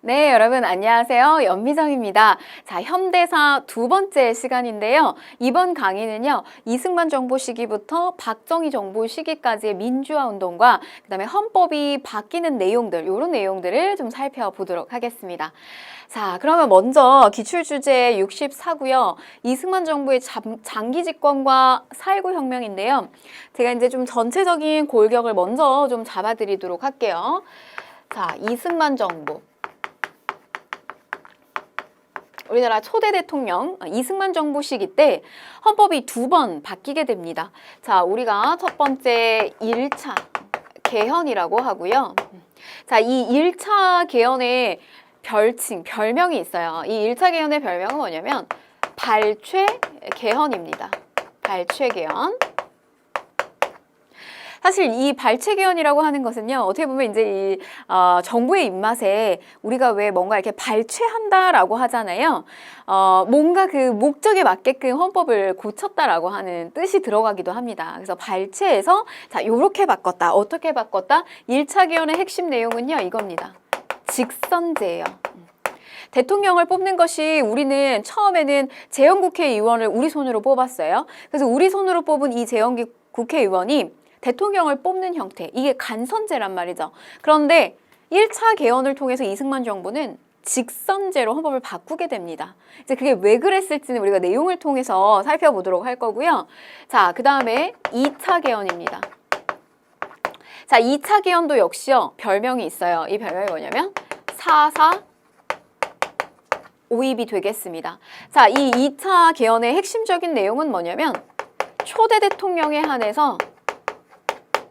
네, 여러분 안녕하세요. 연미정입니다. 자, 현대사 두 번째 시간인데요. 이번 강의는요. 이승만 정부 시기부터 박정희 정부 시기까지의 민주화 운동과 그다음에 헌법이 바뀌는 내용들, 이런 내용들을 좀 살펴보도록 하겠습니다. 자, 그러면 먼저 기출주제 64고요. 이승만 정부의 장기 집권과 4.19 혁명인데요. 제가 이제 좀 전체적인 골격을 먼저 좀 잡아드리도록 할게요. 자, 이승만 정부. 우리나라 초대 대통령 이승만 정부 시기 때 헌법이 두 번 바뀌게 됩니다. 자, 우리가 첫 번째 1차 개헌이라고 하고요. 자, 이 1차 개헌의 별명이 있어요. 이 1차 개헌의 별명은 뭐냐면 발췌 개헌입니다. 발췌 개헌. 사실 이 발췌 개헌이라고 하는 것은요, 어떻게 보면 이제 정부의 입맛에 우리가 왜 뭔가 이렇게 발췌한다라고 하잖아요. 뭔가 그 목적에 맞게끔 헌법을 고쳤다라고 하는 뜻이 들어가기도 합니다. 그래서 발췌해서 자, 요렇게 바꿨다. 어떻게 바꿨다? 1차 개헌의 핵심 내용은요, 이겁니다. 직선제예요. 대통령을 뽑는 것이 우리는 처음에는 재헌국회의원을 우리 손으로 뽑았어요. 그래서 우리 손으로 뽑은 이 재헌국회의원이 대통령을 뽑는 형태, 이게 간선제란 말이죠. 그런데 1차 개헌을 통해서 이승만 정부는 직선제로 헌법을 바꾸게 됩니다. 이제 그게 왜 그랬을지는 우리가 내용을 통해서 살펴보도록 할 거고요. 자, 그 다음에 2차 개헌입니다. 자, 2차 개헌도 역시요, 별명이 있어요. 이 별명이 뭐냐면 4.4 오입이 되겠습니다. 자, 이 2차 개헌의 핵심적인 내용은 뭐냐면 초대 대통령에 한해서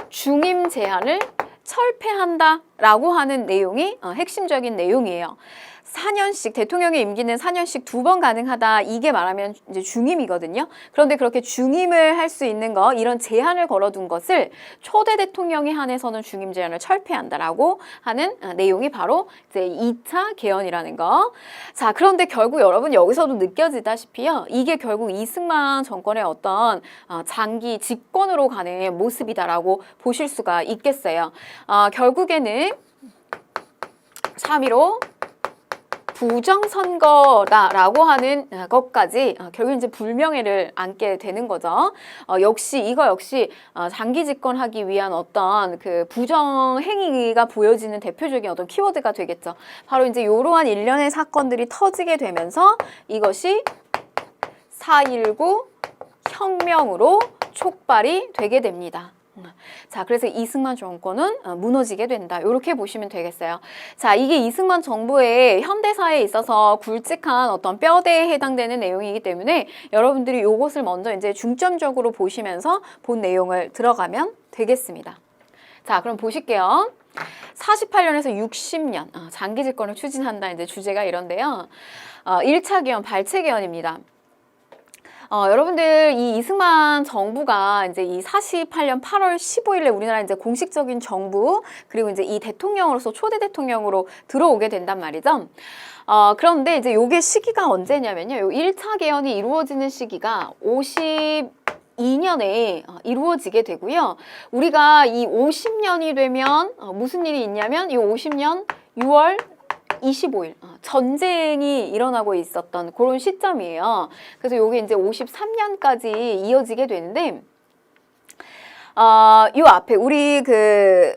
중임 제한을 철폐한다라고 하는 내용이 핵심적인 내용이에요. 4년씩, 대통령의 임기는 4년씩 2번 가능하다. 이게 말하면 이제 중임이거든요. 그런데 그렇게 중임을 할 수 있는 거, 이런 제한을 걸어둔 것을 초대 대통령에 한해서는 중임 제한을 철폐한다라고 하는 내용이 바로 이제 2차 개헌이라는 거. 자, 그런데 결국 여러분 여기서도 느껴지다시피요. 이게 결국 이승만 정권의 어떤 장기 집권으로 가는 모습이다라고 보실 수가 있겠어요. 결국에는 3.15 부정선거다라고 하는 것까지 결국 이제 불명예를 안게 되는 거죠. 이거 역시 장기 집권하기 위한 어떤 그 부정 행위가 보여지는 대표적인 어떤 키워드가 되겠죠. 바로 이제 이러한 일련의 사건들이 터지게 되면서 이것이 4.19 혁명으로 촉발이 되게 됩니다. 자, 그래서 이승만 정권은 무너지게 된다. 이렇게 보시면 되겠어요. 자, 이게 이승만 정부의 현대사에 있어서 굵직한 어떤 뼈대에 해당되는 내용이기 때문에 여러분들이 이것을 먼저 이제 중점적으로 보시면서 본 내용을 들어가면 되겠습니다. 자, 그럼 보실게요. 48년에서 60년 장기 집권을 추진한다. 이제 주제가 이런데요. 1차 개헌, 발췌 개헌입니다. 여러분들 이 이승만 정부가 이제 이 48년 8월 15일에 우리나라 이제 공식적인 정부 그리고 이제 이 대통령으로서 초대 대통령으로 들어오게 된단 말이죠. 그런데 이제 요게 시기가 언제냐면요. 요 1차 개헌이 이루어지는 시기가 52년에 이루어지게 되고요. 우리가 이 50년이 되면 무슨 일이 있냐면 이 50년 6월 25일 전쟁이 일어나고 있었던 그런 시점이에요. 그래서 요게 이제 53년까지 이어지게 되는데 요 앞에 우리 그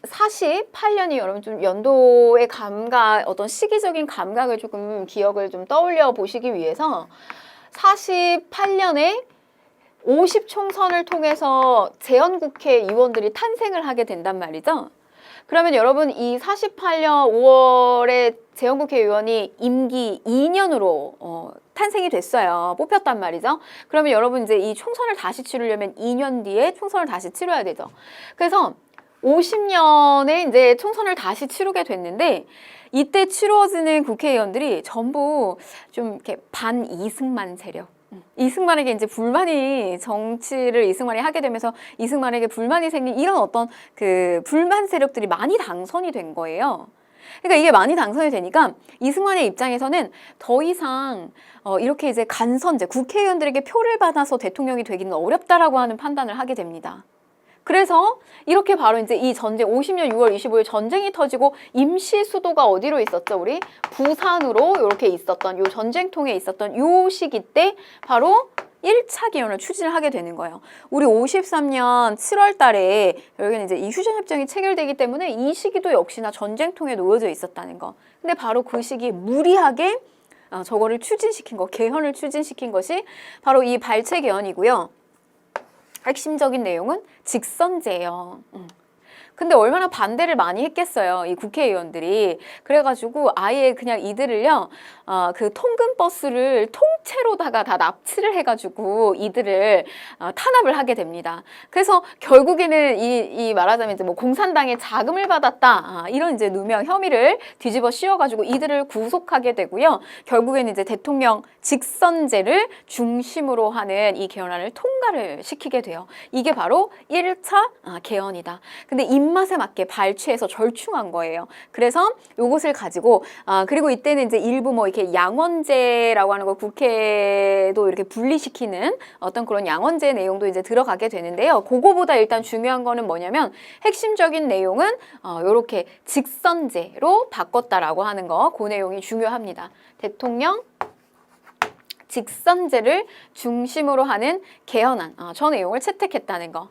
48년이 여러분 좀 연도의 감각, 어떤 시기적인 감각을 조금 기억을 좀 떠올려 보시기 위해서 48년에 50총선을 통해서 재헌국회의원들이 탄생을 하게 된단 말이죠. 그러면 여러분 이 48년 5월에 재헌국회의원이 임기 2년으로 탄생이 됐어요. 뽑혔단 말이죠. 그러면 여러분 이제 이 총선을 다시 치르려면 2년 뒤에 총선을 다시 치러야 되죠. 그래서 50년에 이제 총선을 다시 치르게 됐는데 이때 치루어지는 국회의원들이 전부 좀 이렇게 반 이승만 세력. 이승만에게 이제 불만이 정치를 이승만이 하게 되면서 이승만에게 불만이 생긴 이런 어떤 그 불만 세력들이 많이 당선이 된 거예요. 그러니까 이게 많이 당선이 되니까 이승만의 입장에서는 더 이상 이렇게 이제 간선제 국회의원들에게 표를 받아서 대통령이 되기는 어렵다라고 하는 판단을 하게 됩니다. 그래서 이렇게 바로 이제 이 전쟁 50년 6월 25일 전쟁이 터지고 임시 수도가 어디로 있었죠? 우리 부산으로 이렇게 있었던 요 전쟁통에 있었던 요 시기 때 바로 1차 개헌을 추진을 하게 되는 거예요. 우리 53년 7월 달에 여기는 이제 이 휴전협정이 체결되기 때문에 이 시기도 역시나 전쟁통에 놓여져 있었다는 거. 근데 바로 그 시기에 무리하게 저거를 추진시킨 거, 개헌을 추진시킨 것이 바로 이 발췌 개헌이고요. 핵심적인 내용은 직선제예요. 근데 얼마나 반대를 많이 했겠어요, 이 국회의원들이. 그래가지고 아예 그냥 이들을요, 그 통근버스를 통째로다가 다 납치를 해가지고 이들을 탄압을 하게 됩니다. 그래서 결국에는 이 말하자면 이제 뭐 공산당의 자금을 받았다, 이런 이제 누명 혐의를 뒤집어 씌워가지고 이들을 구속하게 되고요. 결국에는 이제 대통령 직선제를 중심으로 하는 이 개헌안을 통과를 시키게 돼요. 이게 바로 1차 개헌이다. 근데 입맛에 맞게 발췌해서 절충한 거예요. 그래서 요것을 가지고 그리고 이때는 이제 일부 뭐 이렇게 양원제라고 하는 거 국회도 이렇게 분리시키는 어떤 그런 양원제 내용도 이제 들어가게 되는데요. 그거보다 일단 중요한 거는 뭐냐면 핵심적인 내용은 요렇게 직선제로 바꿨다라고 하는 거, 그 내용이 중요합니다. 대통령 직선제를 중심으로 하는 개헌안, 저 내용을 채택했다는 거.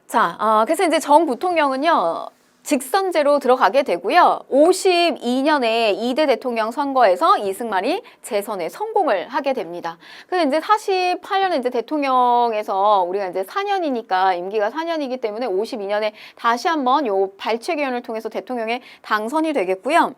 자, 그래서 이제 정 부통령은요, 직선제로 들어가게 되고요. 52년에 2대 대통령 선거에서 이승만이 재선에 성공을 하게 됩니다. 그래서 이제 48년에 이제 대통령에서 우리가 이제 4년이니까 임기가 4년이기 때문에 52년에 다시 한번 요 발췌 개헌을 통해서 대통령에 당선이 되겠고요.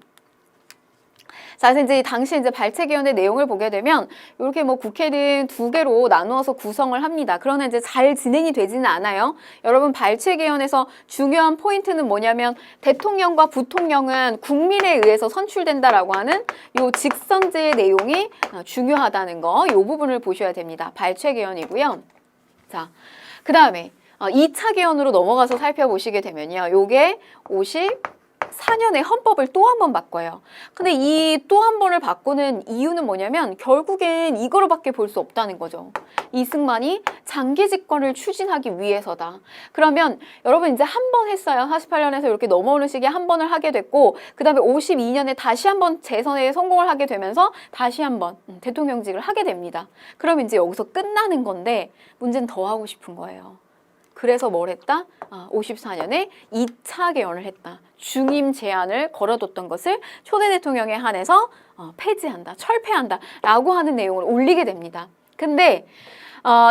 자, 그래서 이제 당시 이제 발췌 개헌의 내용을 보게 되면 이렇게 뭐 국회는 두 개로 나누어서 구성을 합니다. 그러나 이제 잘 진행이 되지는 않아요. 여러분, 발췌 개헌에서 중요한 포인트는 뭐냐면 대통령과 부통령은 국민에 의해서 선출된다라고 하는 요 직선제의 내용이 중요하다는 거, 요 부분을 보셔야 됩니다. 발췌 개헌이고요. 자, 그 다음에 2차 개헌으로 넘어가서 살펴보시게 되면요. 요게 54년에 헌법을 또 한 번 바꿔요. 근데 이 또 한 번을 바꾸는 이유는 뭐냐면 결국엔 이거로밖에 볼 수 없다는 거죠. 이승만이 장기 집권을 추진하기 위해서다. 그러면 여러분 이제 한 번 했어요. 48년에서 이렇게 넘어오는 시기에 한 번을 하게 됐고, 그 다음에 52년에 다시 한 번 재선에 성공을 하게 되면서 다시 한 번 대통령직을 하게 됩니다. 그럼 이제 여기서 끝나는 건데 문제는 더 하고 싶은 거예요. 그래서 뭘 했다? 54년에 2차 개헌을 했다. 중임 제안을 걸어뒀던 것을 초대 대통령에 한해서 폐지한다, 철폐한다 라고 하는 내용을 올리게 됩니다. 근데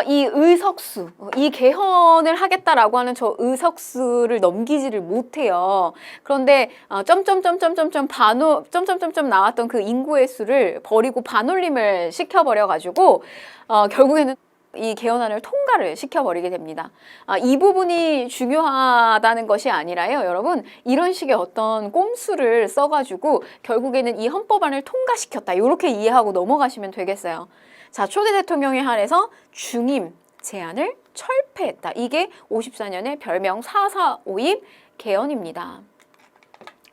이 의석수, 이 개헌을 하겠다라고 하는 저 의석수를 넘기지를 못해요. 그런데 점점점 나왔던 그 인구의 수를 버리고 반올림을 시켜버려가지고 결국에는 이 개헌안을 통과를 시켜버리게 됩니다. 이 부분이 중요하다는 것이 아니라요, 여러분, 이런 식의 어떤 꼼수를 써가지고 결국에는 이 헌법안을 통과시켰다, 이렇게 이해하고 넘어가시면 되겠어요. 자, 초대 대통령에 한해서 중임 제안을 철폐했다. 이게 54년의 별명 4.4.5입 개헌입니다.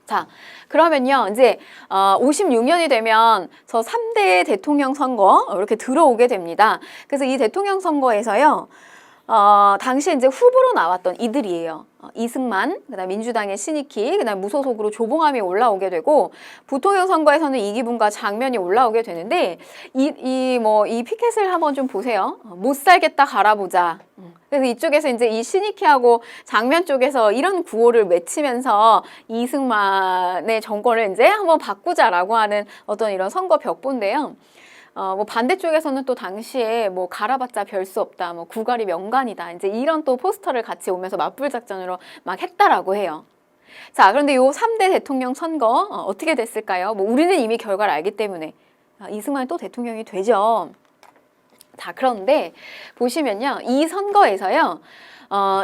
자, 그러면요, 이제 56년이 되면 저 3대 대통령 선거 이렇게 들어오게 됩니다. 그래서 이 대통령 선거에서요, 당시에 이제 후보로 나왔던 이들이에요. 이승만, 그다음 민주당의 신익희, 그다음 무소속으로 조봉암이 올라오게 되고, 부통령 선거에서는 이기붕과 장면이 올라오게 되는데, 이 피켓을 한번 좀 보세요. 못 살겠다 갈아보자. 그래서 이쪽에서 이제 이 신익희하고 장면 쪽에서 이런 구호를 외치면서 이승만의 정권을 이제 한번 바꾸자라고 하는 어떤 이런 선거 벽보인데요. 뭐 반대쪽에서는 또 당시에 뭐 갈아봤자 별 수 없다, 뭐 구갈이 명간이다, 이제 이런 또 포스터를 같이 오면서 맞불 작전으로 막 했다라고 해요. 자, 그런데 요 3대 대통령 선거 어떻게 됐을까요? 뭐 우리는 이미 결과를 알기 때문에 이승만이 또 대통령이 되죠. 자, 그런데 보시면요, 이 선거에서요,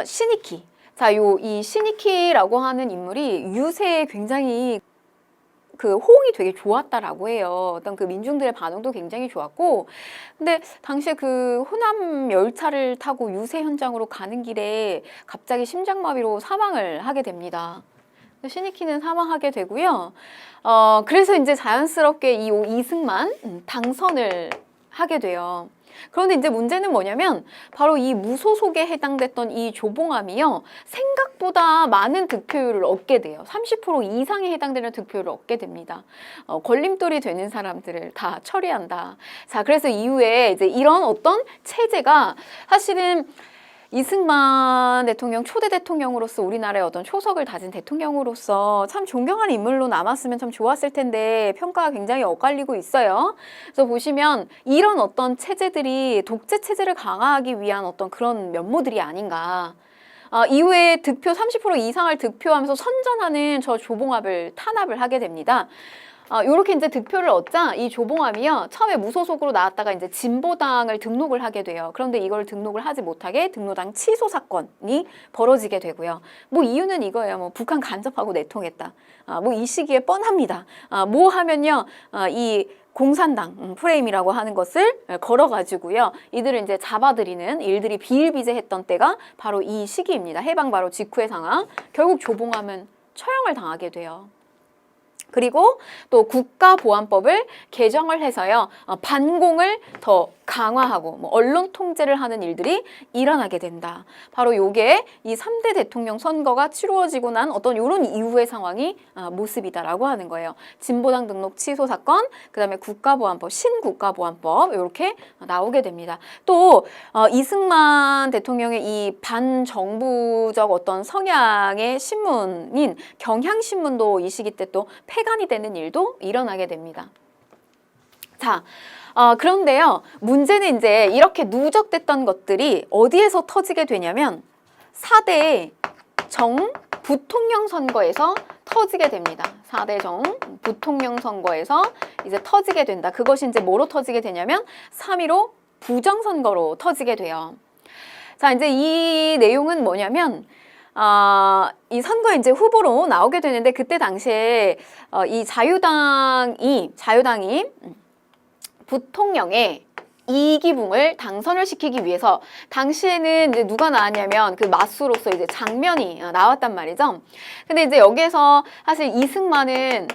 신익희, 자, 이 신익희라고 하는 인물이 유세에 굉장히 그 호응이 되게 좋았다라고 해요. 어떤 그 민중들의 반응도 굉장히 좋았고, 근데 당시에 그 호남 열차를 타고 유세 현장으로 가는 길에 갑자기 심장마비로 사망을 하게 됩니다. 신익희는 사망하게 되고요. 그래서 이제 자연스럽게 이 이승만 당선을 하게 돼요. 그런데 이제 문제는 뭐냐면 바로 이 무소속에 해당됐던 이 조봉암이요. 생각보다 많은 득표율을 얻게 돼요. 30% 이상에 해당되는 득표율을 얻게 됩니다. 걸림돌이 되는 사람들을 다 처리한다. 자, 그래서 이후에 이제 이런 어떤 체제가 사실은 이승만 대통령 초대 대통령으로서 우리나라의 어떤 초석을 다진 대통령으로서 참 존경하는 인물로 남았으면 참 좋았을 텐데 평가가 굉장히 엇갈리고 있어요. 그래서 보시면 이런 어떤 체제들이 독재 체제를 강화하기 위한 어떤 그런 면모들이 아닌가. 이후에 득표 30% 이상을 득표하면서 선전하는 저 조봉암을 탄압을 하게 됩니다. 요렇게 이제 득표를 얻자 이 조봉암이요. 처음에 무소속으로 나왔다가 이제 진보당을 등록을 하게 돼요. 그런데 이걸 등록을 하지 못하게 등록당 취소 사건이 벌어지게 되고요. 뭐 이유는 이거예요. 뭐 북한 간접하고 내통했다. 뭐 이 시기에 뻔합니다. 뭐 하면요. 이 공산당 프레임이라고 하는 것을 걸어가지고요. 이들을 이제 잡아들이는 일들이 비일비재했던 때가 바로 이 시기입니다. 해방 바로 직후의 상황. 결국 조봉암은 처형을 당하게 돼요. 그리고 또 국가보안법을 개정을 해서요. 반공을 더 강화하고 뭐 언론 통제를 하는 일들이 일어나게 된다. 바로 요게 이 3대 대통령 선거가 치루어지고 난 어떤 요런 이후의 상황이 모습이다라고 하는 거예요. 진보당 등록 취소 사건, 그다음에 국가보안법, 신국가보안법 이렇게 나오게 됩니다. 또 이승만 대통령의 이 반정부적 어떤 성향의 신문인 경향신문도 이 시기 때 또 폐간이 되는 일도 일어나게 됩니다. 자, 그런데요, 문제는 이제 이렇게 누적됐던 것들이 어디에서 터지게 되냐면 4대 정 부통령 선거에서 터지게 됩니다. 4대 정 부통령 선거에서 이제 터지게 된다. 그것이 이제 뭐로 터지게 되냐면 3.15 부정선거로 터지게 돼요. 자, 이제 이 내용은 뭐냐면 이 선거에 이제 후보로 나오게 되는데 그때 당시에 이 자유당이 부통령의 이기붕을 당선을 시키기 위해서 당시에는 이제 누가 나왔냐면 그 마수로서 이제 장면이 나왔단 말이죠. 근데 이제 여기에서 사실 이승만은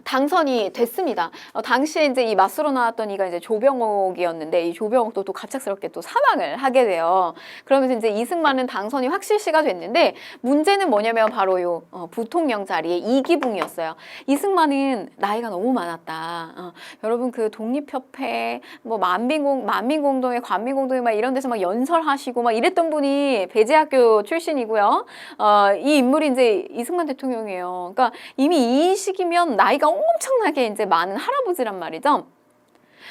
당선이 됐습니다. 당시에 이제 이 맞서로 나왔던 이가 이제 조병옥이었는데 이 조병옥도 또 갑작스럽게 또 사망을 하게 돼요. 그러면서 이제 이승만은 당선이 확실시가 됐는데 문제는 뭐냐면 바로 요 부통령 자리에 이기붕이었어요. 이승만은 나이가 너무 많았다. 여러분 그 독립협회 뭐 만민공동회 관민공동회 막 이런 데서 막 연설하시고 막 이랬던 분이 배재학교 출신이고요. 이 인물이 이제 이승만 대통령이에요. 그러니까 이미 이 시기면 나이가 엄청나게 이제 많은 할아버지란 말이죠.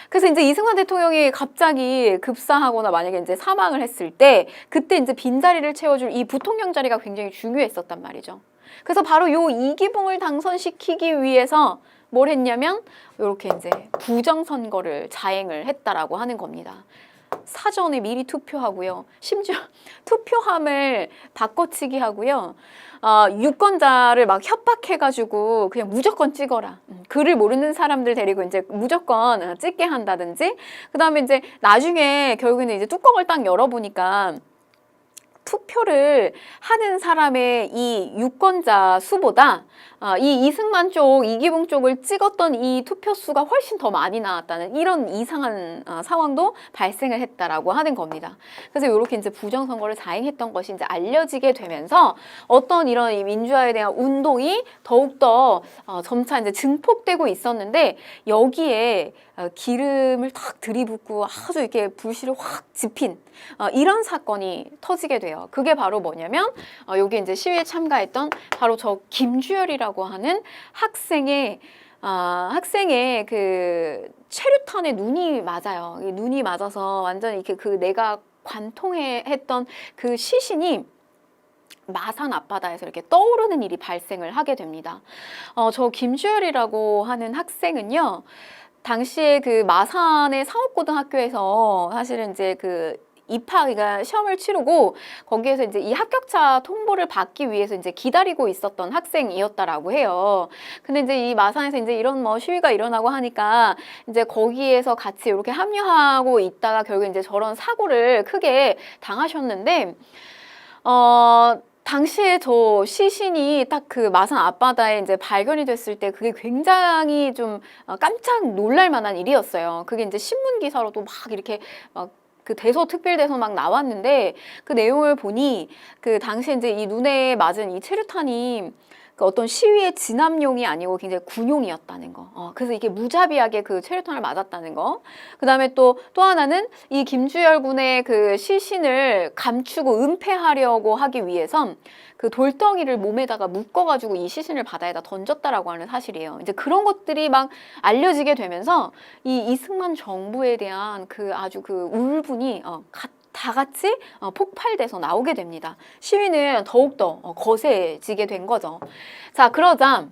그래서 이제 이승만 대통령이 갑자기 급사하거나 만약에 이제 사망을 했을 때 그때 이제 빈자리를 채워줄 이 부통령 자리가 굉장히 중요했었단 말이죠. 그래서 바로 요 이기붕을 당선시키기 위해서 뭘 했냐면 이렇게 이제 부정선거를 자행을 했다라고 하는 겁니다. 사전에 미리 투표하고요. 심지어 투표함을 바꿔치기 하고요. 유권자를 막 협박해가지고 그냥 무조건 찍어라. 글을 모르는 사람들 데리고 이제 무조건 찍게 한다든지. 그 다음에 이제 나중에 결국에는 이제 뚜껑을 딱 열어보니까 투표를 하는 사람의 이 유권자 수보다 이 이승만 쪽, 이기붕 쪽을 찍었던 이 투표 수가 훨씬 더 많이 나왔다는 이런 이상한 상황도 발생을 했다라고 하는 겁니다. 그래서 이렇게 이제 부정선거를 자행했던 것이 이제 알려지게 되면서 어떤 이런 이 민주화에 대한 운동이 더욱더 점차 이제 증폭되고 있었는데 여기에 기름을 탁 들이붓고 아주 이렇게 불씨를 확 지핀 이런 사건이 터지게 돼요. 그게 바로 뭐냐면 여기 이제 시위에 참가했던 바로 저 김주열이라고 하는 학생의 그 체류탄에 눈이 맞아요. 눈이 맞아서 완전히 이렇게 그 내가 관통했던 그 시신이 마산 앞바다에서 이렇게 떠오르는 일이 발생을 하게 됩니다. 저 김주열이라고 하는 학생은요. 당시에 그 마산의 상업고등학교에서 사실은 이제 그 입학이가 시험을 치르고 거기에서 이제 이 합격자 통보를 받기 위해서 이제 기다리고 있었던 학생이었다라고 해요. 근데 이제 이 마산에서 이제 이런 뭐 시위가 일어나고 하니까 이제 거기에서 같이 이렇게 합류하고 있다가 결국 이제 저런 사고를 크게 당하셨는데 당시에 저 시신이 딱 그 마산 앞바다에 이제 발견이 됐을 때 그게 굉장히 좀 깜짝 놀랄 만한 일이었어요. 그게 이제 신문 기사로도 막 이렇게 막 그 대서특필돼서 막 나왔는데 그 내용을 보니 그 당시에 이제 이 눈에 맞은 이 체류탄이 그 어떤 시위의 진압용이 아니고 굉장히 군용이었다는 거. 그래서 이게 무자비하게 그 체류탄을 맞았다는 거. 그다음에 또 하나는 이 김주열 군의 그 시신을 감추고 은폐하려고 하기 위해선 그 돌덩이를 몸에다가 묶어가지고 이 시신을 바다에다 던졌다라고 하는 사실이에요. 이제 그런 것들이 막 알려지게 되면서 이 이승만 정부에 대한 그 아주 그 울분이 다 같이 폭발돼서 나오게 됩니다. 시위는 더욱더 거세지게 된 거죠. 자, 그러자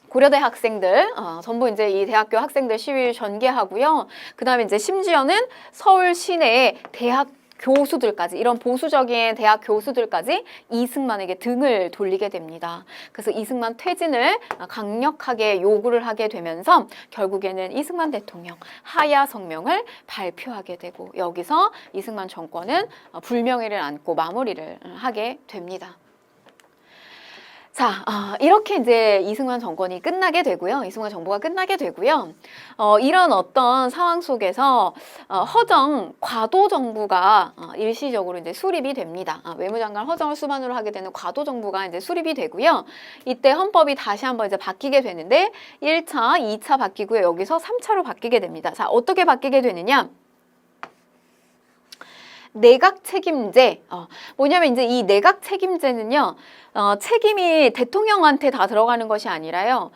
고려대 학생들 전부 이제 이 대학교 학생들 시위를 전개하고요. 그다음에 이제 심지어는 서울 시내의 대학 교수들까지, 이런 보수적인 대학 교수들까지 이승만에게 등을 돌리게 됩니다. 그래서 이승만 퇴진을 강력하게 요구를 하게 되면서 결국에는 이승만 대통령 하야 성명을 발표하게 되고, 여기서 이승만 정권은 불명예를 안고 마무리를 하게 됩니다. 자, 이렇게 이제 이승만 정권이 끝나게 되고요. 이승만 정부가 끝나게 되고요. 이런 어떤 상황 속에서 허정 과도 정부가 일시적으로 이제 수립이 됩니다. 외무장관 허정을 수반으로 하게 되는 과도 정부가 이제 수립이 되고요. 이때 헌법이 다시 한번 이제 바뀌게 되는데 1차, 2차 바뀌고요. 여기서 3차로 바뀌게 됩니다. 자, 어떻게 바뀌게 되느냐? 내각 책임제. 뭐냐면 이제 이 내각 책임제는요, 책임이 대통령한테 다 들어가는 것이 아니라요,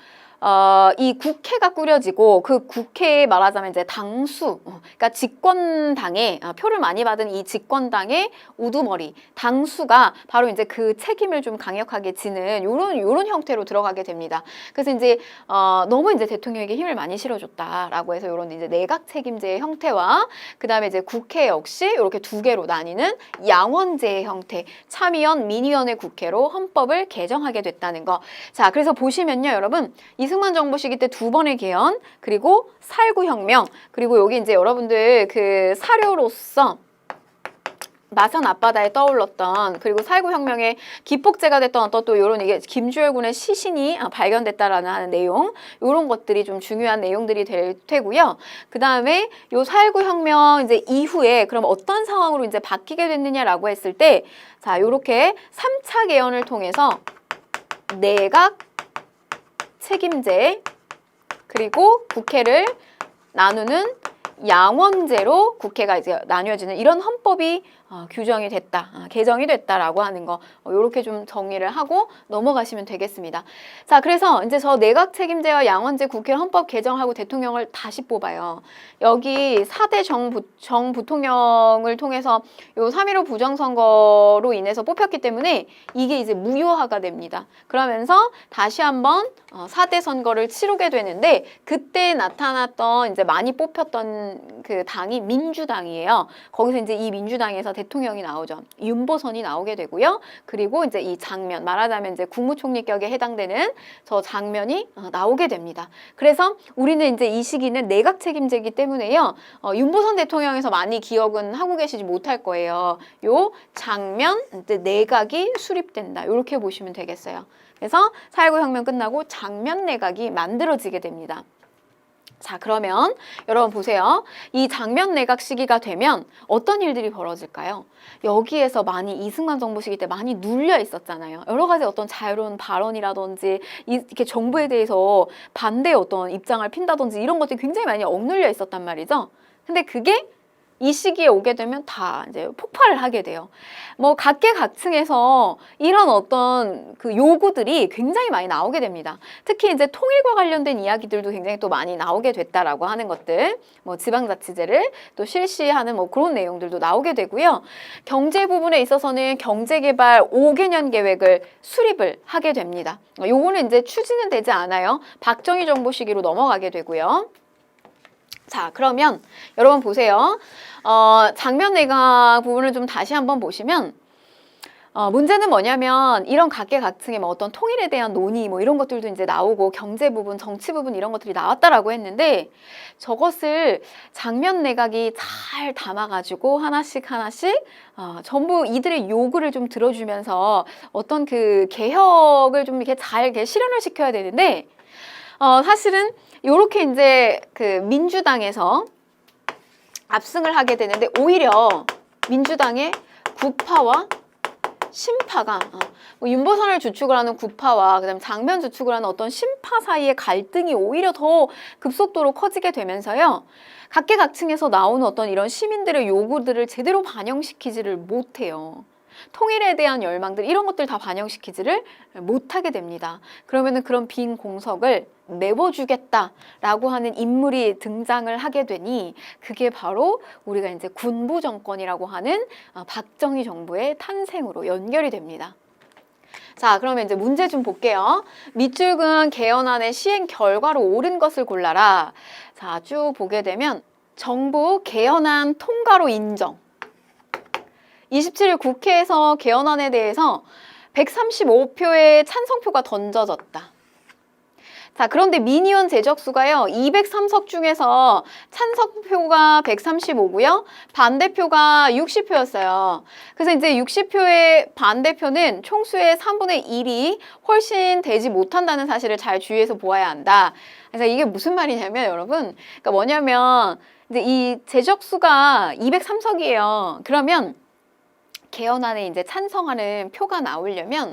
이 국회가 꾸려지고 그 국회에 말하자면 이제 당수, 그러니까 집권당에 표를 많이 받은 이 집권당의 우두머리 당수가 바로 이제 그 책임을 좀 강력하게 지는 요런 형태로 들어가게 됩니다. 그래서 이제 너무 이제 대통령에게 힘을 많이 실어줬다라고 해서 요런 이제 내각 책임제의 형태와 그다음에 이제 국회 역시 이렇게 두 개로 나뉘는 양원제의 형태, 참의원, 민의원의 국회로 헌법을 개정하게 됐다는 거. 자, 그래서 보시면요, 여러분. 이승만 정부 시기 때 두 번의 개헌, 그리고 4.19 혁명, 그리고 여기 이제 여러분들 그 사료로서 마산 앞바다에 떠올랐던, 그리고 4.19 혁명의 기폭제가 됐던 어떤 또 요런 이게 김주열 군의 시신이 발견됐다라는 하는 내용, 요런 것들이 좀 중요한 내용들이 될 테고요. 그 다음에 요 4.19 혁명 이제 이후에 그럼 어떤 상황으로 이제 바뀌게 됐느냐라고 했을 때, 자, 요렇게 3차 개헌을 통해서 내각 책임제, 그리고 국회를 나누는 양원제로 국회가 이제 나뉘어지는 이런 헌법이 규정이 됐다, 개정이 됐다라고 하는 거, 이렇게 좀 정리를 하고 넘어가시면 되겠습니다. 자, 그래서 이제 저 내각 책임제와 양원제 국회 헌법 개정하고 대통령을 다시 뽑아요. 여기 4대 정부통령을 통해서 요 3.15 부정선거로 인해서 뽑혔기 때문에 이게 이제 무효화가 됩니다. 그러면서 다시 한번 4대 선거를 치르게 되는데, 그때 나타났던 이제 많이 뽑혔던 그 당이 민주당이에요. 거기서 이제 이 민주당에서 대통령이 나오죠. 윤보선이 나오게 되고요. 그리고 이제 이 장면, 말하자면 이제 국무총리격에 해당되는 저 장면이 나오게 됩니다. 그래서 우리는 이제 이 시기는 내각 책임제이기 때문에요. 윤보선 대통령에서 많이 기억은 하고 계시지 못할 거예요. 요 장면, 이제 내각이 수립된다. 이렇게 보시면 되겠어요. 그래서 4.19 혁명 끝나고 장면 내각이 만들어지게 됩니다. 자, 그러면 여러분 보세요. 이 장면 내각 시기가 되면 어떤 일들이 벌어질까요? 여기에서 많이 이승만 정부 시기 때 많이 눌려 있었잖아요. 여러 가지 어떤 자유로운 발언이라든지 이렇게 정부에 대해서 반대의 어떤 입장을 핀다든지 이런 것들이 굉장히 많이 억눌려 있었단 말이죠. 근데 그게 이 시기에 오게 되면 다 이제 폭발을 하게 돼요. 뭐 각계각층에서 이런 어떤 그 요구들이 굉장히 많이 나오게 됩니다. 특히 이제 통일과 관련된 이야기들도 굉장히 또 많이 나오게 됐다라고 하는 것들, 뭐 지방자치제를 또 실시하는 뭐 그런 내용들도 나오게 되고요. 경제 부분에 있어서는 경제개발 5개년 계획을 수립을 하게 됩니다. 요거는 이제 추진은 되지 않아요. 박정희 정부 시기로 넘어가게 되고요. 자, 그러면 여러분 보세요. 장면 내각 부분을 좀 다시 한번 보시면 문제는 뭐냐면 이런 각계각층의 뭐 어떤 통일에 대한 논의 뭐 이런 것들도 이제 나오고 경제 부분, 정치 부분 이런 것들이 나왔다라고 했는데 저것을 장면 내각이 잘 담아가지고 하나씩 전부 이들의 요구를 좀 들어주면서 어떤 그 개혁을 좀 이렇게 잘 이렇게 실현을 시켜야 되는데 사실은 요렇게 이제 그 민주당에서 압승을 하게 되는데 오히려 민주당의 구파와 신파가 뭐 윤보선을 주축을 하는 구파와 그다음에 장면 주축을 하는 어떤 신파 사이의 갈등이 오히려 더 급속도로 커지게 되면서요. 각계각층에서 나오는 어떤 이런 시민들의 요구들을 제대로 반영시키지를 못해요. 통일에 대한 열망들 이런 것들 다 반영시키지를 못하게 됩니다. 그러면은 그런 빈 공석을 메워주겠다라고 하는 인물이 등장을 하게 되니 그게 바로 우리가 이제 군부 정권이라고 하는 박정희 정부의 탄생으로 연결이 됩니다. 자, 그러면 이제 문제 좀 볼게요. 밑줄근 개헌안의 시행 결과로 옳은 것을 골라라. 자, 쭉 보게 되면 정부 개헌안 통과로 인정. 27일 국회에서 개헌안에 대해서 135표의 찬성표가 던져졌다. 자, 그런데 민의원 제적수가요, 203석 중에서 찬성표가 135고요, 반대표가 60표였어요. 그래서 이제 60표의 반대표는 총수의 3분의 1이 훨씬 되지 못한다는 사실을 잘 주의해서 보아야 한다. 그래서 이게 무슨 말이냐면 여러분, 그러니까 뭐냐면 이제 이 제적수가 203석이에요. 그러면 개헌안에 이제 찬성하는 표가 나오려면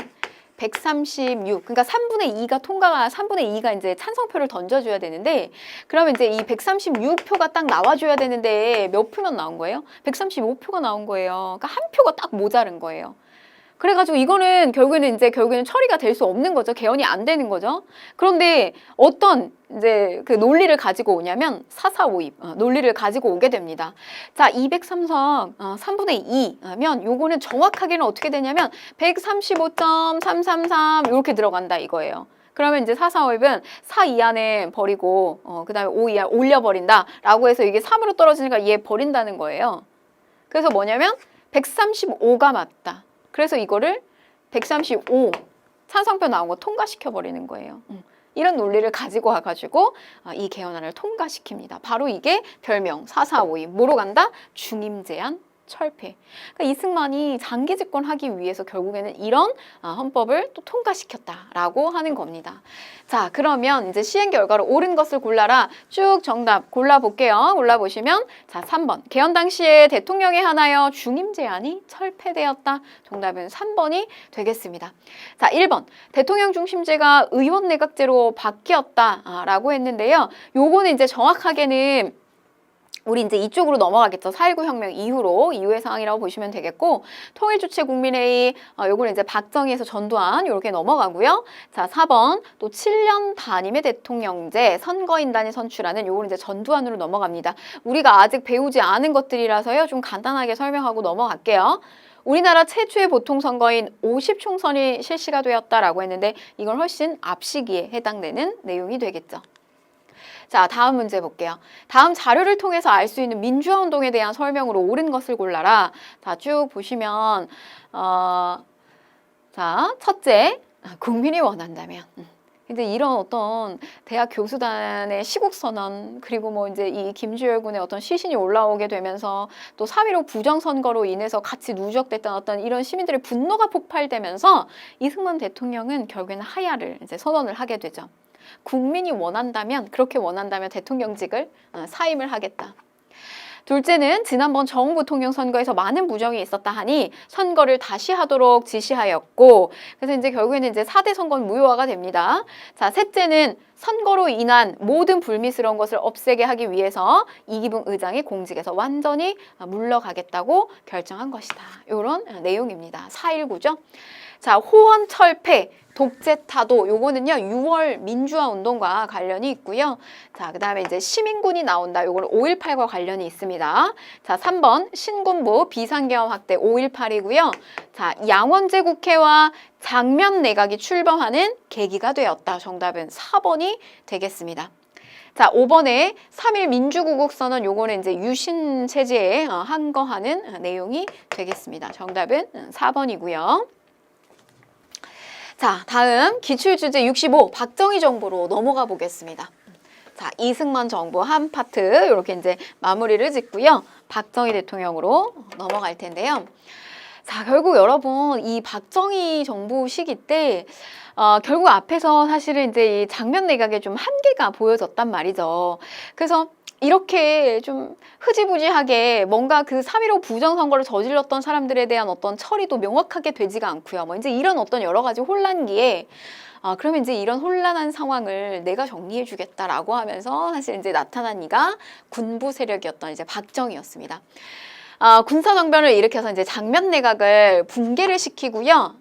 136, 그러니까 3분의 2가 이제 찬성표를 던져줘야 되는데, 그러면 이제 이 136표가 딱 나와줘야 되는데 몇 표만 나온 거예요? 135표가 나온 거예요. 그러니까 한 표가 딱 모자른 거예요. 그래가지고 이거는 결국에는 처리가 될 수 없는 거죠. 개헌이 안 되는 거죠. 그런데 어떤 이제 그 논리를 가지고 오냐면 사사오입 논리를 가지고 오게 됩니다. 자, 203석 3분의 2 하면 요거는 정확하게는 어떻게 되냐면 135.333 이렇게 들어간다 이거예요. 그러면 이제 사사오입은 4 이하는 버리고 그 다음에 5 이하 올려버린다 라고 해서 이게 3으로 떨어지니까 얘 버린다는 거예요. 그래서 뭐냐면 135가 맞다. 그래서 이거를 135 찬성표 나온 거 통과시켜 버리는 거예요. 이런 논리를 가지고 와가지고 이 개헌안을 통과시킵니다. 바로 이게 별명 4.4.5임. 뭐로 간다? 중임 제한 철폐. 그러니까 이승만이 장기 집권하기 위해서 결국에는 이런 헌법을 또 통과시켰다라고 하는 겁니다. 자, 그러면 이제 시행 결과로 옳은 것을 골라라. 쭉 정답 골라볼게요. 골라보시면 자, 3번. 개헌 당시에 대통령에 한하여 중임 제한이 철폐되었다. 정답은 3번이 되겠습니다. 자, 1번. 대통령 중심제가 의원 내각제로 바뀌었다라고 했는데요. 요거는 이제 정확하게는 우리 이제 이쪽으로 넘어가겠죠. 4.19 혁명 이후의 상황이라고 보시면 되겠고, 통일주체 국민회의, 요거는 이제 박정희에서 전두환, 요렇게 넘어가고요. 자, 4번, 또 7년 단임의 대통령제, 선거인단이 선출하는 요거는 이제 전두환으로 넘어갑니다. 우리가 아직 배우지 않은 것들이라서요. 좀 간단하게 설명하고 넘어갈게요. 우리나라 최초의 보통선거인 50총선이 실시가 되었다라고 했는데, 이건 훨씬 앞 시기에 해당되는 내용이 되겠죠. 자, 다음 문제 볼게요. 다음 자료를 통해서 알 수 있는 민주화운동에 대한 설명으로 옳은 것을 골라라. 자, 쭉 보시면 자, 첫째, 국민이 원한다면. 이제 이런 어떤 대학 교수단의 시국선언, 그리고 뭐 이제 이 김주열 군의 어떤 시신이 올라오게 되면서 또 3.15 부정선거로 인해서 같이 누적됐던 어떤 이런 시민들의 분노가 폭발되면서 이승만 대통령은 결국에는 하야를 이제 선언을 하게 되죠. 국민이 원한다면, 그렇게 원한다면 대통령직을 사임을 하겠다. 둘째는 지난번 정부통령 선거에서 많은 부정이 있었다 하니 선거를 다시 하도록 지시하였고, 그래서 이제 결국에는 이제 4대 선거는 무효화가 됩니다. 자, 셋째는 선거로 인한 모든 불미스러운 것을 없애게 하기 위해서 이기붕 의장이 공직에서 완전히 물러가겠다고 결정한 것이다. 이런 내용입니다. 4.19죠. 자, 호원 철폐, 독재 타도, 요거는요 6월 민주화 운동과 관련이 있고요. 자, 그 다음에 이제 시민군이 나온다. 요거는 5.18과 관련이 있습니다. 자, 3번 신군부 비상계엄 확대 5.18이고요. 자, 양원제 국회와 장면 내각이 출범하는 계기가 되었다. 정답은 4번이 되겠습니다. 자, 5번에 3.1 민주구국선언 요거는 이제 유신 체제에 항거하는 내용이 되겠습니다. 정답은 4번이고요. 자, 다음 기출주제 65 박정희 정부로 넘어가 보겠습니다. 자, 이승만 정부 한 파트 이렇게 이제 마무리를 짓고요. 박정희 대통령으로 넘어갈 텐데요. 자, 결국 여러분 이 박정희 정부 시기 때 결국 앞에서 사실은 이제 이 장면 내각에 좀 한계가 보여졌단 말이죠. 그래서 이렇게 좀 흐지부지하게 뭔가 그 3.15 부정선거를 저질렀던 사람들에 대한 어떤 처리도 명확하게 되지가 않고요. 뭐 이제 이런 어떤 여러 가지 혼란기에 그러면 이제 이런 혼란한 상황을 내가 정리해 주겠다라고 하면서 사실 이제 나타난 이가 군부 세력이었던 이제 박정희였습니다. 군사정변을 일으켜서 이제 장면 내각을 붕괴를 시키고요.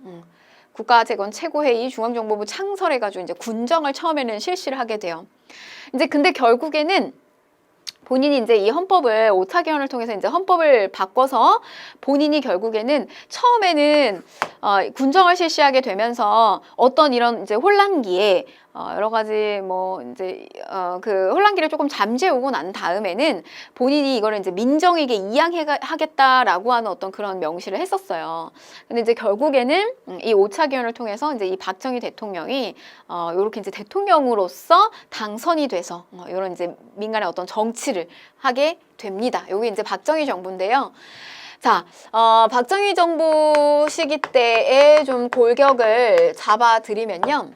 국가재건 최고회의 중앙정보부 창설해가지고 이제 군정을 처음에는 실시를 하게 돼요. 이제 근데 결국에는 본인이 이제 이 헌법을 5차 개헌을 통해서 이제 헌법을 바꿔서 본인이 결국에는 처음에는 군정을 실시하게 되면서 어떤 이런 이제 혼란기에 여러 가지 뭐 이제 그 혼란기를 조금 잠재우고 난 다음에는 본인이 이거를 이제 민정에게 이양하겠다라고 하는 어떤 그런 명시를 했었어요. 근데 이제 결국에는 이 5차 개헌을 통해서 이제 이 박정희 대통령이 요렇게 이제 대통령으로서 당선이 돼서 이런 이제 민간의 어떤 정치를 하게 됩니다. 요게 이제 박정희 정부인데요. 자, 박정희 정부 시기 때의 좀 골격을 잡아드리면요.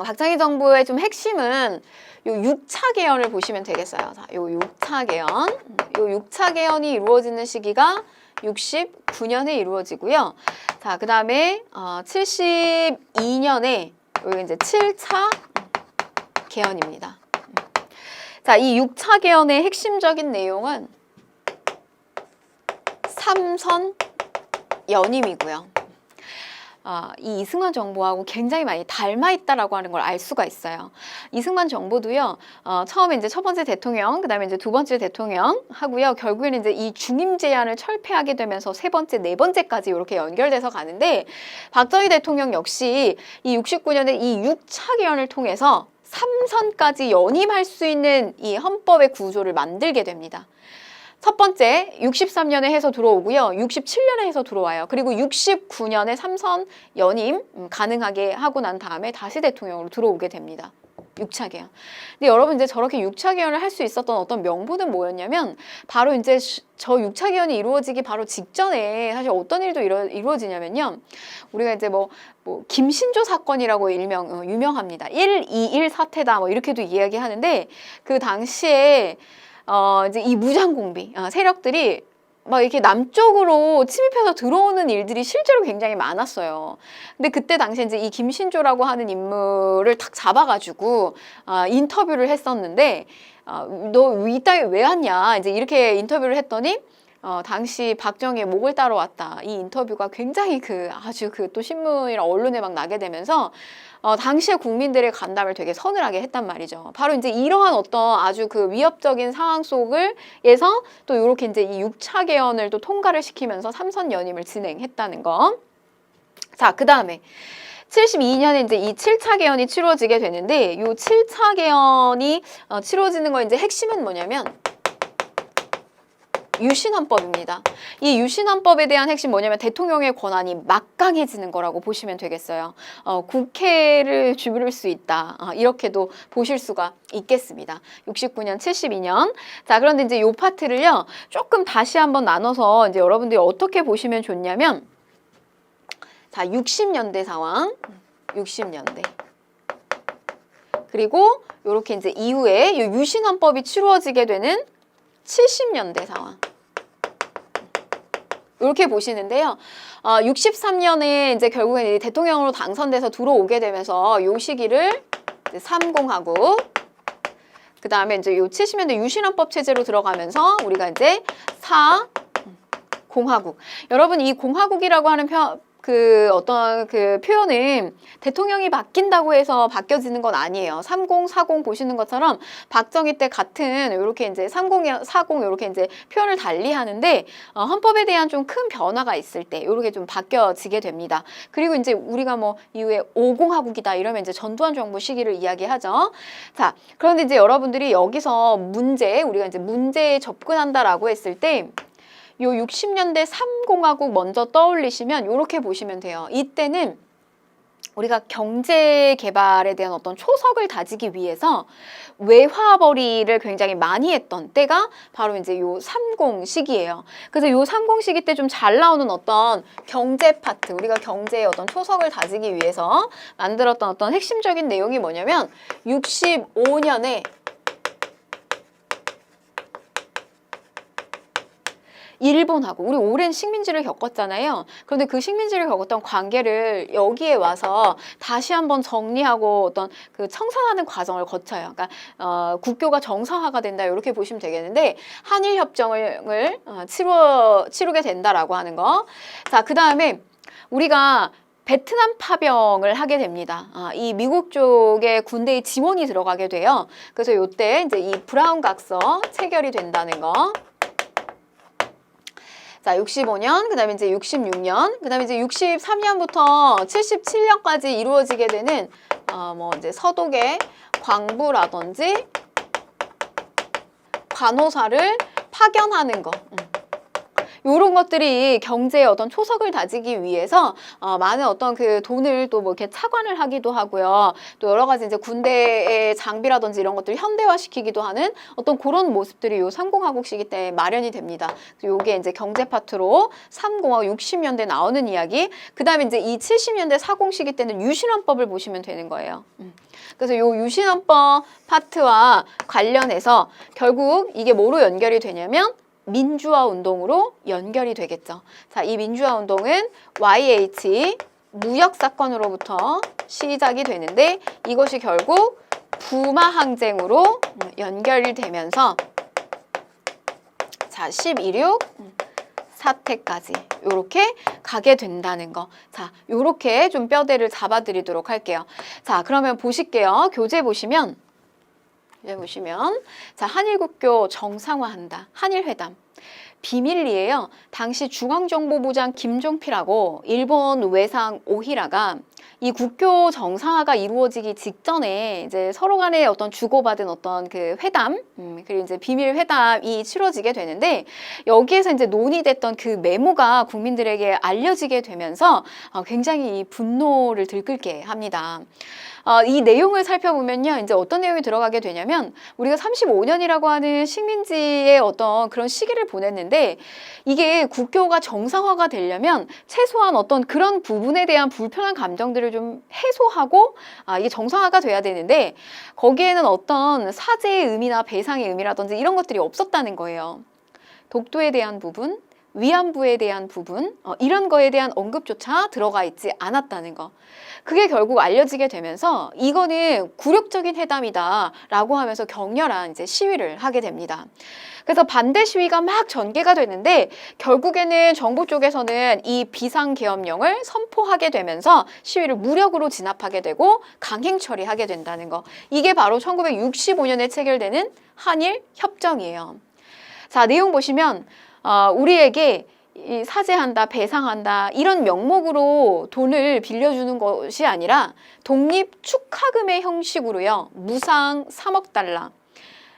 박정희 정부의 좀 핵심은 요 6차 개헌을 보시면 되겠어요. 자, 요 6차 개헌. 요 6차 개헌이 이루어지는 시기가 69년에 이루어지고요. 자, 그 다음에 72년에 여기 이제 7차 개헌입니다. 자, 이 6차 개헌의 핵심적인 내용은 삼선 연임이고요. 이 이승만 정부하고 굉장히 많이 닮아 있다라고 하는 걸 알 수가 있어요. 이승만 정부도요, 처음에 이제 첫 번째 대통령, 그 다음에 이제 두 번째 대통령 하고요. 결국에는 이제 이 중임 제안을 철폐하게 되면서 세 번째, 네 번째까지 이렇게 연결돼서 가는데, 박정희 대통령 역시 이 69년에 이 6차 개헌을 통해서 3선까지 연임할 수 있는 이 헌법의 구조를 만들게 됩니다. 첫 번째 63년에 해서 들어오고요. 67년에 해서 들어와요. 그리고 69년에 3선 연임 가능하게 하고 난 다음에 다시 대통령으로 들어오게 됩니다. 6차 개헌. 근데 여러분 이제 저렇게 6차 개헌을 할 수 있었던 어떤 명분은 뭐였냐면 바로 이제 저 6차 개헌이 이루어지기 바로 직전에 사실 어떤 일도 이루어지냐면요. 우리가 이제 뭐 김신조 사건이라고 유명합니다. 1.21 사태다 뭐 이렇게도 이야기하는데 그 당시에 이제 이 무장공비 세력들이 막 이렇게 남쪽으로 침입해서 들어오는 일들이 실제로 굉장히 많았어요. 근데 그때 당시에 이제 이 김신조라고 하는 인물을 탁 잡아가지고 인터뷰를 했었는데 너 이따위 왜 왔냐 이제 이렇게 인터뷰를 했더니 당시 박정희의 목을 따러 왔다. 이 인터뷰가 굉장히 아주 또 신문이나 언론에 막 나게 되면서 당시의 국민들의 간담을 되게 서늘하게 했단 말이죠. 바로 이제 이러한 어떤 아주 위협적인 상황 속에서 또 이렇게 이제 이 6차 개헌을 또 통과를 시키면서 3선 연임을 진행했다는 거. 자, 그 다음에 72년에 이제 이 7차 개헌이 치러지게 되는데 이 7차 개헌이 치러지는 거 이제 핵심은 뭐냐면 유신헌법입니다. 이 유신헌법에 대한 핵심 뭐냐면 대통령의 권한이 막강해지는 거라고 보시면 되겠어요. 국회를 주무를 수 있다. 이렇게도 보실 수가 있겠습니다. 69년, 72년. 자, 그런데 이제 요 파트를요, 조금 다시 한번 나눠서 이제 여러분들이 어떻게 보시면 좋냐면, 자, 60년대 상황, 60년대. 그리고 요렇게 이제 이후에 이 유신헌법이 치루어지게 되는 70년대 상황. 이렇게 보시는데요. 63년에 이제 결국엔 대통령으로 당선돼서 들어오게 되면서 요 시기를 이제 3공화국, 그 다음에 이제 요 70년대 유신헌법 체제로 들어가면서 우리가 이제 4공화국. 여러분 이 공화국이라고 하는 그 어떤 그 표현은 대통령이 바뀐다고 해서 바뀌어지는 건 아니에요. 30, 40 보시는 것처럼 박정희 때 같은 이렇게 이제 30, 40 이렇게 이제 표현을 달리 하는데 헌법에 대한 좀 큰 변화가 있을 때 이렇게 좀 바뀌어지게 됩니다. 그리고 이제 우리가 뭐 이후에 50하국이다 이러면 이제 전두환 정부 시기를 이야기하죠. 자, 그런데 이제 여러분들이 여기서 우리가 이제 문제에 접근한다라고 했을 때 요 60년대 3공화국 먼저 떠올리시면 이렇게 보시면 돼요. 이때는 우리가 경제 개발에 대한 어떤 초석을 다지기 위해서 외화벌이를 굉장히 많이 했던 때가 바로 이제 요 30 시기예요. 그래서 요 30 시기 때 좀 잘 나오는 어떤 경제 파트, 우리가 경제의 어떤 초석을 다지기 위해서 만들었던 어떤 핵심적인 내용이 뭐냐면 65년에 일본하고 우리 오랜 식민지를 겪었잖아요. 그런데 그 식민지를 겪었던 관계를 여기에 와서 다시 한번 정리하고 어떤 그 청산하는 과정을 거쳐요. 그러니까 국교가 정상화가 된다 이렇게 보시면 되겠는데 한일 협정을 치르게 된다라고 하는 거. 자, 그 다음에 우리가 베트남 파병을 하게 됩니다. 이 미국 쪽의 군대의 지원이 들어가게 돼요. 그래서 요때 이제 이 브라운 각서 체결이 된다는 거. 자, 65년, 그 다음에 이제 66년, 그 다음에 이제 63년부터 77년까지 이루어지게 되는, 뭐 이제 서독의 광부라든지 간호사를 파견하는 거. 요런 것들이 경제의 어떤 초석을 다지기 위해서 많은 어떤 그 돈을 또 뭐 이렇게 차관을 하기도 하고요. 또 여러 가지 이제 군대의 장비라든지 이런 것들을 현대화시키기도 하는 어떤 그런 모습들이 요 30하국 시기 때 마련이 됩니다. 요게 이제 경제 파트로 30하고 60년대 나오는 이야기. 그 다음에 이제 이 70년대 40 시기 때는 유신헌법을 보시면 되는 거예요. 그래서 요 유신헌법 파트와 관련해서 결국 이게 뭐로 연결이 되냐면 민주화 운동으로 연결이 되겠죠. 자, 이 민주화 운동은 YH 무역 사건으로부터 시작이 되는데 이것이 결국 부마 항쟁으로 연결이 되면서 자, 12.6 사태까지 요렇게 가게 된다는 거. 자, 요렇게 좀 뼈대를 잡아드리도록 할게요. 자, 그러면 보실게요. 교재 보시면 자, 한일국교 정상화한다. 한일회담. 비밀리에요. 당시 중앙정보부장 김종필하고 일본 외상 오히라가 이 국교 정상화가 이루어지기 직전에 이제 서로 간에 어떤 주고받은 어떤 그 회담, 그리고 이제 비밀 회담이 치러지게 되는데 여기에서 이제 논의됐던 그 메모가 국민들에게 알려지게 되면서 굉장히 이 분노를 들끓게 합니다. 이 내용을 살펴보면요, 이제 어떤 내용이 들어가게 되냐면 우리가 35년이라고 하는 식민지의 어떤 그런 시기를 보냈는데 이게 국교가 정상화가 되려면 최소한 어떤 그런 부분에 대한 불편한 감정들을 좀 해소하고 이게 정상화가 돼야 되는데 거기에는 어떤 사죄의 의미나 배상의 의미라든지 이런 것들이 없었다는 거예요. 독도에 대한 부분, 위안부에 대한 부분, 이런 거에 대한 언급조차 들어가 있지 않았다는 거. 그게 결국 알려지게 되면서 이거는 굴욕적인 회담이다 라고 하면서 격렬한 이제 시위를 하게 됩니다. 그래서 반대 시위가 막 전개가 되는데 결국에는 정부 쪽에서는 이 비상계엄령을 선포하게 되면서 시위를 무력으로 진압하게 되고 강행 처리하게 된다는 거. 이게 바로 1965년에 체결되는 한일 협정이에요. 자, 내용 보시면 우리에게 이 사죄한다, 배상한다 이런 명목으로 돈을 빌려주는 것이 아니라 독립 축하금의 형식으로요. 무상 3억 달러.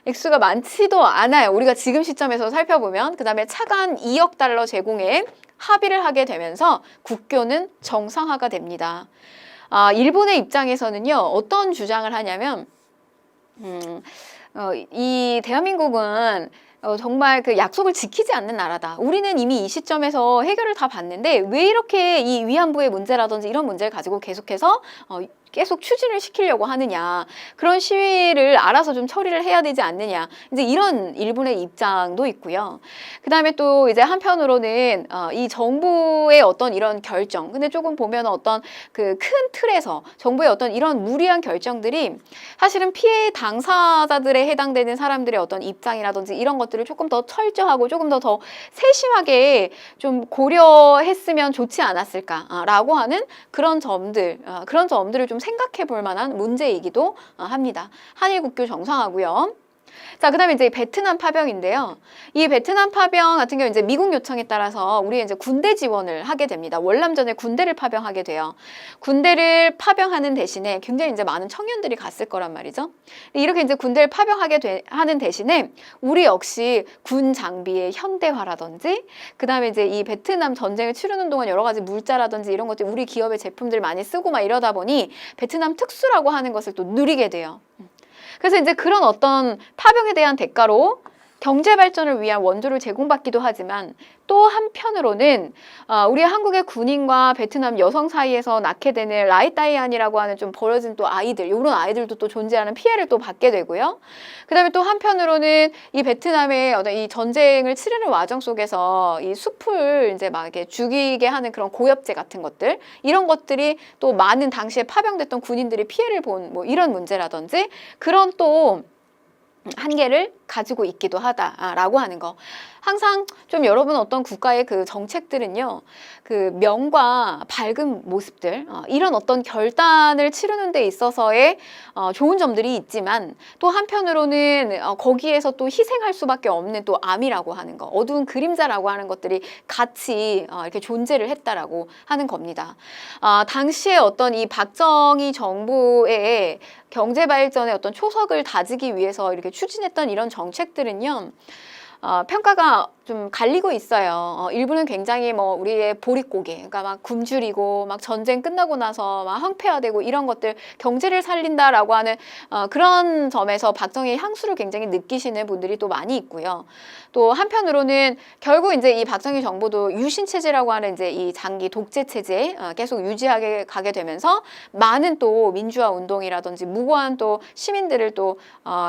액수가 많지도 않아요. 우리가 지금 시점에서 살펴보면 그 다음에 차관 2억 달러 제공에 합의를 하게 되면서 국교는 정상화가 됩니다. 일본의 입장에서는요. 어떤 주장을 하냐면 이 대한민국은 정말 그 약속을 지키지 않는 나라다. 우리는 이미 이 시점에서 해결을 다 봤는데 왜 이렇게 이 위안부의 문제라든지 이런 문제를 가지고 계속해서 계속 추진을 시키려고 하느냐, 그런 시위를 알아서 좀 처리를 해야 되지 않느냐, 이제 이런 일본의 입장도 있고요. 그 다음에 또 이제 한편으로는 이 정부의 어떤 이런 결정, 근데 조금 보면 어떤 그 큰 틀에서 정부의 어떤 이런 무리한 결정들이 사실은 피해 당사자들에 해당되는 사람들의 어떤 입장이라든지 이런 것들을 조금 더 철저하고 조금 더 세심하게 좀 고려했으면 좋지 않았을까라고 하는 그런 점들을 좀 생각해 볼 만한 문제이기도 합니다. 한일 국교 정상화고요. 자, 그 다음에 이제 베트남 파병인데요. 이 베트남 파병 같은 경우 이제 미국 요청에 따라서 우리 이제 군대 지원을 하게 됩니다. 월남전에 군대를 파병하게 돼요. 군대를 파병하는 대신에 굉장히 이제 많은 청년들이 갔을 거란 말이죠. 이렇게 이제 군대를 하는 대신에 우리 역시 군 장비의 현대화라든지, 그 다음에 이제 이 베트남 전쟁을 치르는 동안 여러 가지 물자라든지 이런 것들 우리 기업의 제품들 많이 쓰고 막 이러다 보니 베트남 특수라고 하는 것을 또 누리게 돼요. 그래서 이제 그런 어떤 파병에 대한 대가로 경제 발전을 위한 원조를 제공받기도 하지만 또 한편으로는 우리 한국의 군인과 베트남 여성 사이에서 낳게 되는 라이따이안이라고 하는 좀 버려진 또 아이들, 이런 아이들도 또 존재하는 피해를 또 받게 되고요. 그 다음에 또 한편으로는 이 베트남의 어떤 이 전쟁을 치르는 과정 속에서 이 숲을 이제 막 이렇게 죽이게 하는 그런 고엽제 같은 것들, 이런 것들이 또 많은 당시에 파병됐던 군인들이 피해를 본 뭐 이런 문제라든지 그런 또 한계를 가지고 있기도 하다라고 하는 거. 항상 좀 여러분 어떤 국가의 그 정책들은요, 그 명과 밝은 모습들, 이런 어떤 결단을 치르는 데 있어서의 좋은 점들이 있지만 또 한편으로는 거기에서 또 희생할 수밖에 없는 또 암이라고 하는 거, 어두운 그림자라고 하는 것들이 같이 이렇게 존재를 했다라고 하는 겁니다. 당시에 어떤 이 박정희 정부의 경제 발전의 어떤 초석을 다지기 위해서 이렇게 추진했던 이런 정책들은요, 평가가 좀 갈리고 있어요. 일부는 굉장히 뭐 우리의 보릿고개, 그러니까 막 굶주리고 막 전쟁 끝나고 나서 막 황폐화되고 이런 것들, 경제를 살린다라고 하는 그런 점에서 박정희의 향수를 굉장히 느끼시는 분들이 또 많이 있고요. 또 한편으로는 결국 이제 이 박정희 정부도 유신 체제라고 하는 이제 이 장기 독재 체제 계속 유지하게 가게 되면서 많은 또 민주화 운동이라든지 무고한 또 시민들을 또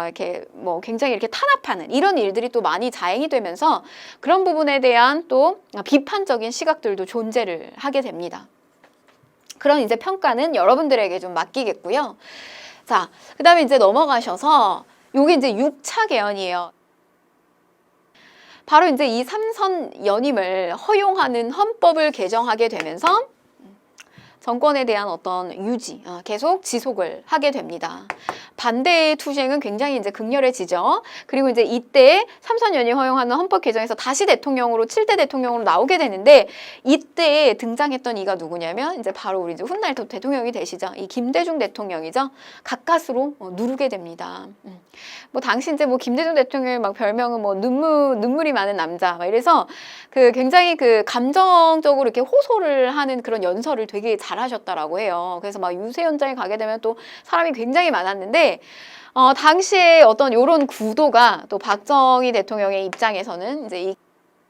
이렇게 뭐 굉장히 이렇게 탄압하는 이런 일들이 또 많이 자행이 되면서 그런 부분에 대한 또 비판적인 시각들도 존재를 하게 됩니다. 그런 이제 평가는 여러분들에게 좀 맡기겠고요. 자, 그 다음에 이제 넘어가셔서 요게 이제 6차 개헌이에요. 바로 이제 이 삼선 연임을 허용하는 헌법을 개정하게 되면서 정권에 대한 어떤 유지, 계속 지속을 하게 됩니다. 반대의 투쟁은 굉장히 이제 극렬해지죠. 그리고 이제 이때 삼선 연임 허용하는 헌법 개정에서 다시 대통령으로 7대 대통령으로 나오게 되는데, 이때 등장했던 이가 누구냐면 이제 바로 우리 이제 훗날 대통령이 되시죠. 이 김대중 대통령이죠. 가까스로 누르게 됩니다. 뭐 당시 이제 뭐 김대중 대통령의 막 별명은 뭐 눈물이 많은 남자, 막 이래서 그 굉장히 그 감정적으로 이렇게 호소를 하는 그런 연설을 되게 잘하셨다라고 해요. 그래서 막 유세 현장에 가게 되면 또 사람이 굉장히 많았는데, 당시에 어떤 요런 구도가 또 박정희 대통령의 입장에서는 이제 이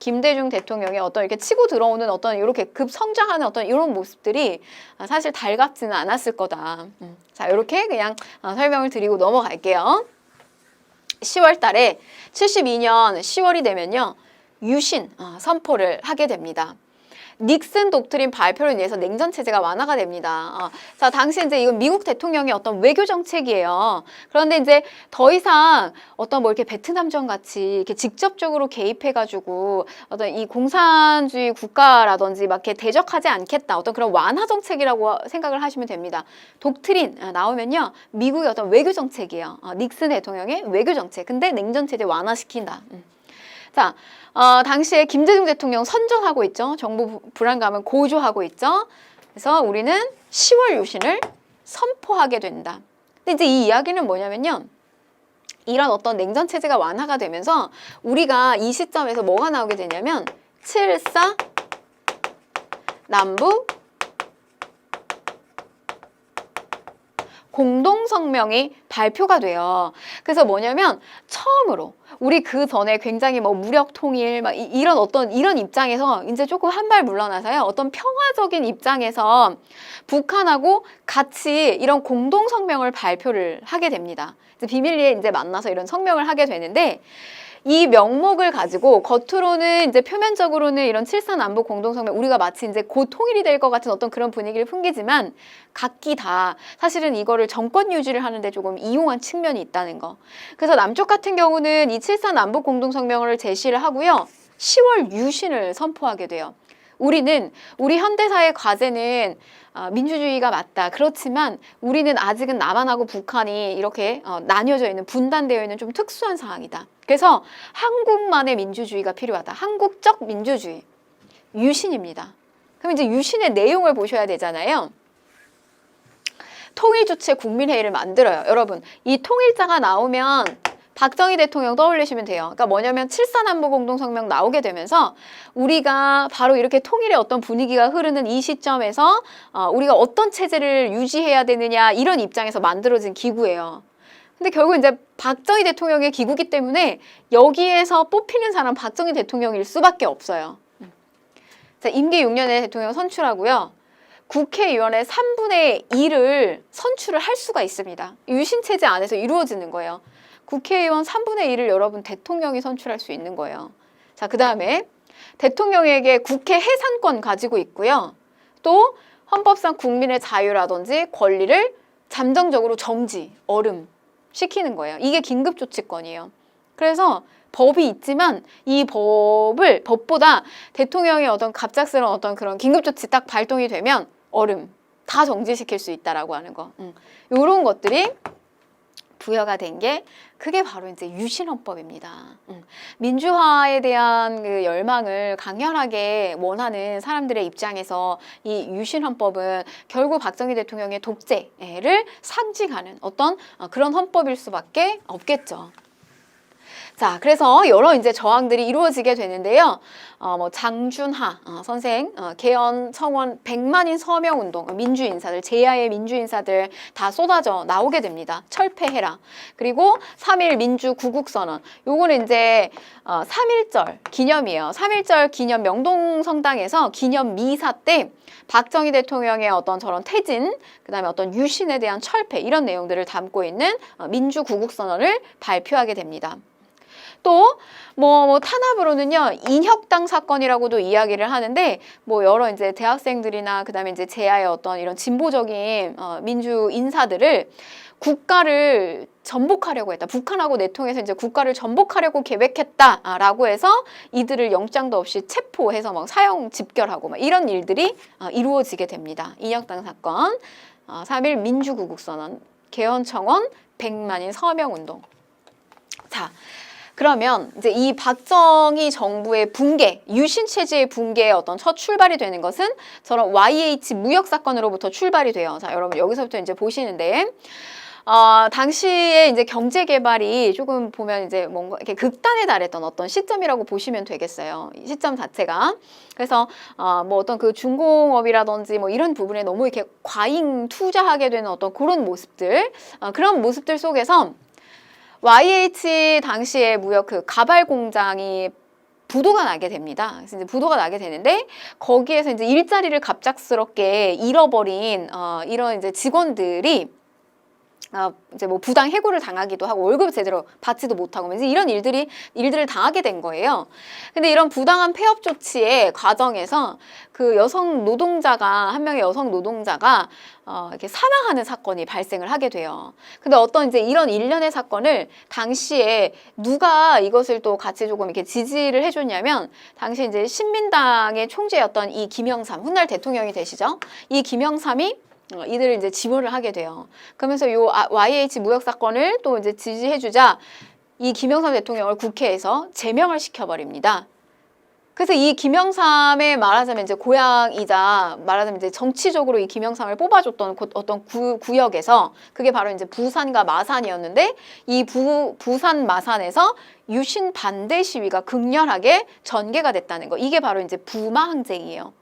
김대중 대통령의 어떤 이렇게 치고 들어오는 어떤 이렇게 급성장하는 어떤 이런 모습들이 사실 달갑지는 않았을 거다. 자, 이렇게 그냥 설명을 드리고 넘어갈게요. 10월 달에 72년 10월이 되면요, 유신 선포를 하게 됩니다. 닉슨 독트린 발표로 인해서 냉전 체제가 완화가 됩니다. 자, 당시 이제 이건 미국 대통령의 어떤 외교 정책이에요. 그런데 이제 더 이상 어떤 뭐 이렇게 베트남전 같이 이렇게 직접적으로 개입해가지고 어떤 이 공산주의 국가라든지 막 이렇게 대적하지 않겠다, 어떤 그런 완화 정책이라고 생각을 하시면 됩니다. 독트린 나오면요, 미국의 어떤 외교 정책이에요. 닉슨 대통령의 외교 정책. 근데 냉전 체제 완화시킨다. 자, 당시에 김대중 대통령 선전하고 있죠. 정부 불안감을 고조하고 있죠. 그래서 우리는 10월 유신을 선포하게 된다. 근데 이제 이 이야기는 뭐냐면요, 이런 어떤 냉전 체제가 완화가 되면서 우리가 이 시점에서 뭐가 나오게 되냐면 7.4 남북 공동성명이 발표가 돼요. 그래서 뭐냐면 처음으로 우리 그 전에 굉장히 뭐 무력 통일 막 이런 입장에서 이제 조금 한 발 물러나서요. 어떤 평화적인 입장에서 북한하고 같이 이런 공동성명을 발표를 하게 됩니다. 비밀리에 이제 만나서 이런 성명을 하게 되는데 이 명목을 가지고 겉으로는 이제 표면적으로는 이런 7.4 남북 공동성명 우리가 마치 이제 곧 통일이 될 것 같은 어떤 그런 분위기를 풍기지만 각기 다 사실은 이거를 정권 유지를 하는데 조금 이용한 측면이 있다는 거. 그래서 남쪽 같은 경우는 이 7.4 남북 공동성명을 제시를 하고요. 10월 유신을 선포하게 돼요. 우리 현대사의 과제는 민주주의가 맞다. 그렇지만 우리는 아직은 남한하고 북한이 이렇게 나뉘어져 있는 분단되어 있는 좀 특수한 상황이다. 그래서 한국만의 민주주의가 필요하다. 한국적 민주주의. 유신입니다. 그럼 이제 유신의 내용을 보셔야 되잖아요. 통일주체 국민회의를 만들어요. 여러분, 이 통일자가 나오면 박정희 대통령 떠올리시면 돼요. 그러니까 뭐냐면 7.4 남북공동성명 나오게 되면서 우리가 바로 이렇게 통일의 어떤 분위기가 흐르는 이 시점에서 우리가 어떤 체제를 유지해야 되느냐 이런 입장에서 만들어진 기구예요. 근데 결국 이제 박정희 대통령의 기구기 때문에 여기에서 뽑히는 사람 박정희 대통령일 수밖에 없어요. 자, 임기 6년에 대통령 선출하고요. 국회의원의 3분의 1을 선출을 할 수가 있습니다. 유신체제 안에서 이루어지는 거예요. 국회의원 3분의 1을 여러분 대통령이 선출할 수 있는 거예요. 자, 그 다음에 대통령에게 국회 해산권 가지고 있고요. 또 헌법상 국민의 자유라든지 권리를 잠정적으로 정지, 시키는 거예요. 이게 긴급조치권이에요. 그래서 법이 있지만 이 법보다 대통령의 어떤 갑작스러운 어떤 그런 긴급조치 딱 발동이 되면 다 정지시킬 수 있다라고 하는 거. 요런 것들이 부여가 된 게 그게 바로 이제 유신헌법입니다. 민주화에 대한 그 열망을 강렬하게 원하는 사람들의 입장에서 이 유신헌법은 결국 박정희 대통령의 독재를 상징하는 어떤 그런 헌법일 수밖에 없겠죠. 자, 그래서 여러 이제 저항들이 이루어지게 되는데요. 뭐 장준하 선생, 개헌 청원 100만인 서명 운동, 민주 인사들, 제야의 민주 인사들 다 쏟아져 나오게 됩니다. 철폐해라. 그리고 3.1 민주 구국 선언. 요거는 이제 3.1절 기념이에요. 3.1절 기념 명동성당에서 기념 미사 때 박정희 대통령의 어떤 저런 퇴진, 그다음에 어떤 유신에 대한 철폐 이런 내용들을 담고 있는 민주 구국 선언을 발표하게 됩니다. 또 탄압으로는요 인혁당 사건이라고도 이야기를 하는데 여러 이제 대학생들이나 그다음에 이제 제야의 어떤 이런 진보적인 민주 인사들을 국가를 전복하려고 했다. 북한하고 내통해서 이제 국가를 전복하려고 계획했다라고 해서 이들을 영장도 없이 체포해서 막 사형 집결하고 막 이런 일들이 이루어지게 됩니다. 인혁당 사건, 3.1 민주구국선언, 개헌청원, 100만인 서명운동. 자. 그러면 이제 이 박정희 정부의 붕괴, 유신 체제의 붕괴의 어떤 첫 출발이 되는 것은 저런 YH 무역 사건으로부터 출발이 돼요. 자, 여러분 여기서부터 이제 보시는데 당시에 이제 경제 개발이 조금 보면 이제 뭔가 이렇게 극단에 달했던 어떤 시점이라고 보시면 되겠어요. 이 시점 자체가. 그래서 어떤 그 중공업이라든지 이런 부분에 너무 이렇게 과잉 투자하게 되는 어떤 그런 모습들, 그런 모습들 속에서 YH 당시에 무역 그 가발 공장이 부도가 나게 됩니다. 그래서 이제 부도가 나게 되는데 거기에서 이제 일자리를 갑작스럽게 잃어버린 이런 이제 직원들이 이제 부당 해고를 당하기도 하고 월급 제대로 받지도 못하고 이제 이런 일들을 당하게 된 거예요. 근데 이런 부당한 폐업 조치의 과정에서 그 한 명의 여성 노동자가 이렇게 사망하는 사건이 발생을 하게 돼요. 근데 어떤 이제 이런 일련의 사건을 당시에 누가 이것을 또 같이 조금 이렇게 지지를 해줬냐면 당시 이제 신민당의 총재였던 이 김영삼, 훗날 대통령이 되시죠. 이 김영삼이 이들을 이제 지원을 하게 돼요. 그러면서 요 YH 무역 사건을 또 이제 지지해주자 이 김영삼 대통령을 국회에서 제명을 시켜버립니다. 그래서 이 김영삼의 말하자면 이제 고향이자 말하자면 이제 정치적으로 이 김영삼을 뽑아줬던 어떤 구역에서 그게 바로 이제 부산과 마산이었는데 이 부산 마산에서 유신 반대 시위가 극렬하게 전개가 됐다는 거. 이게 바로 이제 부마 항쟁이에요.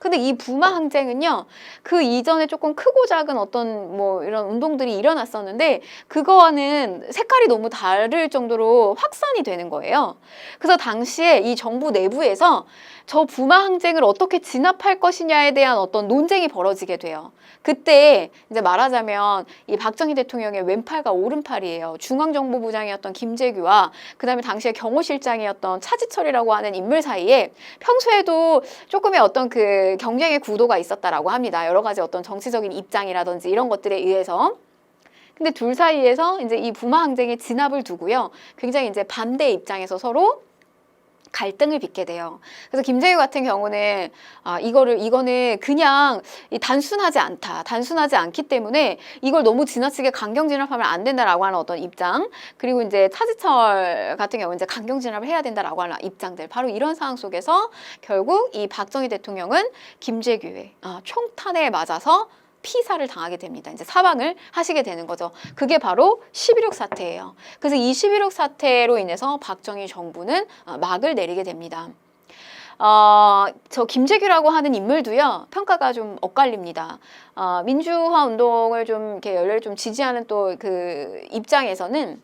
근데 이 부마 항쟁은요, 그 이전에 조금 크고 작은 어떤 뭐 이런 운동들이 일어났었는데, 그거와는 색깔이 너무 다를 정도로 확산이 되는 거예요. 그래서 당시에 이 정부 내부에서 저 부마 항쟁을 어떻게 진압할 것이냐에 대한 어떤 논쟁이 벌어지게 돼요. 그때 이제 말하자면 이 박정희 대통령의 왼팔과 오른팔이에요. 중앙정보부장이었던 김재규와 그다음에 당시에 경호실장이었던 차지철이라고 하는 인물 사이에 평소에도 조금의 어떤 그 경쟁의 구도가 있었다라고 합니다. 여러 가지 어떤 정치적인 입장이라든지 이런 것들에 의해서. 근데 둘 사이에서 이제 이 부마 항쟁의 진압을 두고요, 굉장히 이제 반대 입장에서 서로 갈등을 빚게 돼요. 그래서 김재규 같은 경우는 이거는 그냥 단순하지 않다. 단순하지 않기 때문에 이걸 너무 지나치게 강경 진압하면 안 된다라고 하는 어떤 입장. 그리고 이제 차지철 같은 경우는 이제 강경 진압을 해야 된다라고 하는 입장들. 바로 이런 상황 속에서 결국 이 박정희 대통령은 김재규의 총탄에 맞아서 피살을 당하게 됩니다. 이제 사망을 하시게 되는 거죠. 그게 바로 11.6 사태예요. 그래서 이 11.6 사태로 인해서 박정희 정부는 막을 내리게 됩니다. 저 김재규라고 하는 인물도요, 평가가 좀 엇갈립니다. 민주화 운동을 좀 이렇게 열렬히 좀 지지하는 또 그 입장에서는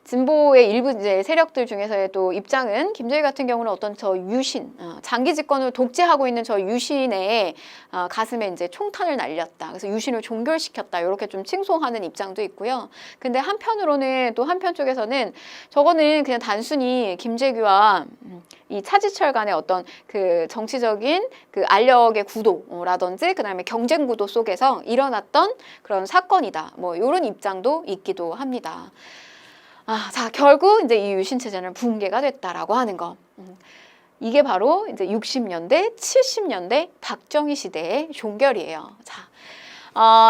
진보의 일부 이제 세력들 중에서의 또 입장은 김재규 같은 경우는 어떤 저 유신, 장기 집권을 독재하고 있는 저 유신의 가슴에 이제 총탄을 날렸다. 그래서 유신을 종결시켰다. 이렇게 좀 칭송하는 입장도 있고요. 근데 한편으로는 또 한편 쪽에서는 저거는 그냥 단순히 김재규와 이 차지철 간의 어떤 그 정치적인 그 알력의 구도라든지 그다음에 경쟁 구도 속에서 일어났던 그런 사건이다. 뭐 이런 입장도 있기도 합니다. 자, 결국 이제 이 유신 체제는 붕괴가 됐다라고 하는 거. 이게 바로 이제 60년대, 70년대 박정희 시대의 종결이에요. 자,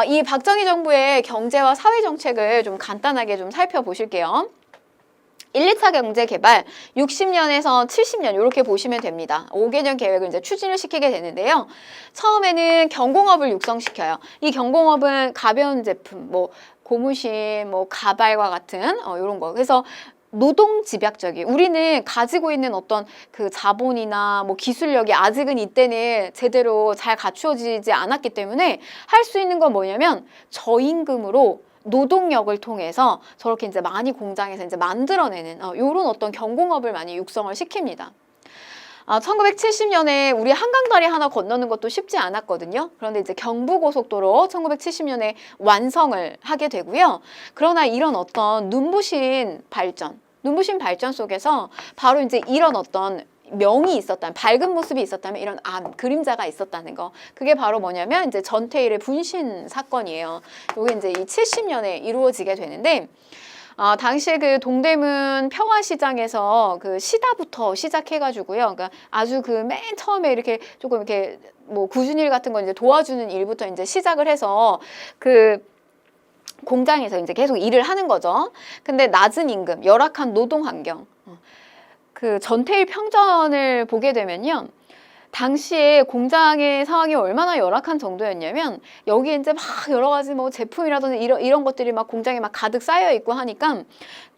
이 박정희 정부의 경제와 사회 정책을 좀 간단하게 좀 살펴보실게요. 1, 2차 경제 개발 60년에서 70년 이렇게 보시면 됩니다. 5개년 계획을 이제 추진을 시키게 되는데요. 처음에는 경공업을 육성시켜요. 이 경공업은 가벼운 제품, 뭐 고무신, 뭐 가발과 같은 이런 거. 그래서 노동 집약적이 우리는 가지고 있는 어떤 그 자본이나 뭐 기술력이 아직은 이때는 제대로 잘 갖추어지지 않았기 때문에 할 수 있는 건 뭐냐면 저임금으로 노동력을 통해서 저렇게 이제 많이 공장에서 이제 만들어내는 요런 어떤 경공업을 많이 육성을 시킵니다. 1970년에 우리 한강다리 하나 건너는 것도 쉽지 않았거든요. 그런데 이제 경부고속도로 1970년에 완성을 하게 되고요. 그러나 이런 어떤 눈부신 발전 속에서 바로 이제 이런 어떤 명이 있었다면, 밝은 모습이 있었다면 이런 그림자가 있었다는 거. 그게 바로 뭐냐면 이제 전태일의 분신 사건이에요. 이게 이제 이 70년에 이루어지게 되는데, 당시에 그 동대문 평화시장에서 그 시다부터 시작해가지고요. 그러니까 아주 그 맨 처음에 이렇게 조금 이렇게 뭐 굳은 일 같은 거 이제 도와주는 일부터 이제 시작을 해서 그 공장에서 이제 계속 일을 하는 거죠. 근데 낮은 임금, 열악한 노동 환경. 그 전태일 평전을 보게 되면요. 당시에 공장의 상황이 얼마나 열악한 정도였냐면 여기에 이제 막 여러 가지 뭐 제품이라든지 이런 것들이 막 공장에 막 가득 쌓여 있고 하니까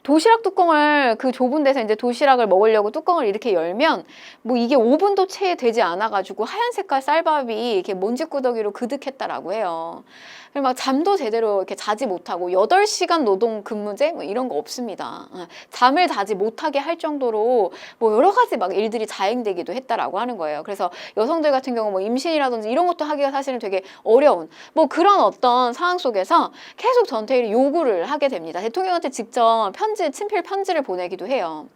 도시락 뚜껑을 그 좁은 데서 이제 도시락을 먹으려고 뚜껑을 이렇게 열면 뭐 이게 5분도 채 되지 않아 가지고 하얀 색깔 쌀밥이 이렇게 먼지구더기로 그득했다라고 해요. 그리고 막 잠도 제대로 이렇게 자지 못하고 8시간 노동 근무제 뭐 이런 거 없습니다. 잠을 자지 못하게 할 정도로 뭐 여러 가지 막 일들이 자행되기도 했다라고 하는 거예요. 그래서 여성들 같은 경우 뭐 임신이라든지 이런 것도 하기가 사실은 되게 어려운 뭐 그런 어떤 상황 속에서 계속 전태일이 요구를 하게 됩니다. 대통령한테 직접 친필 편지를 보내기도 해요.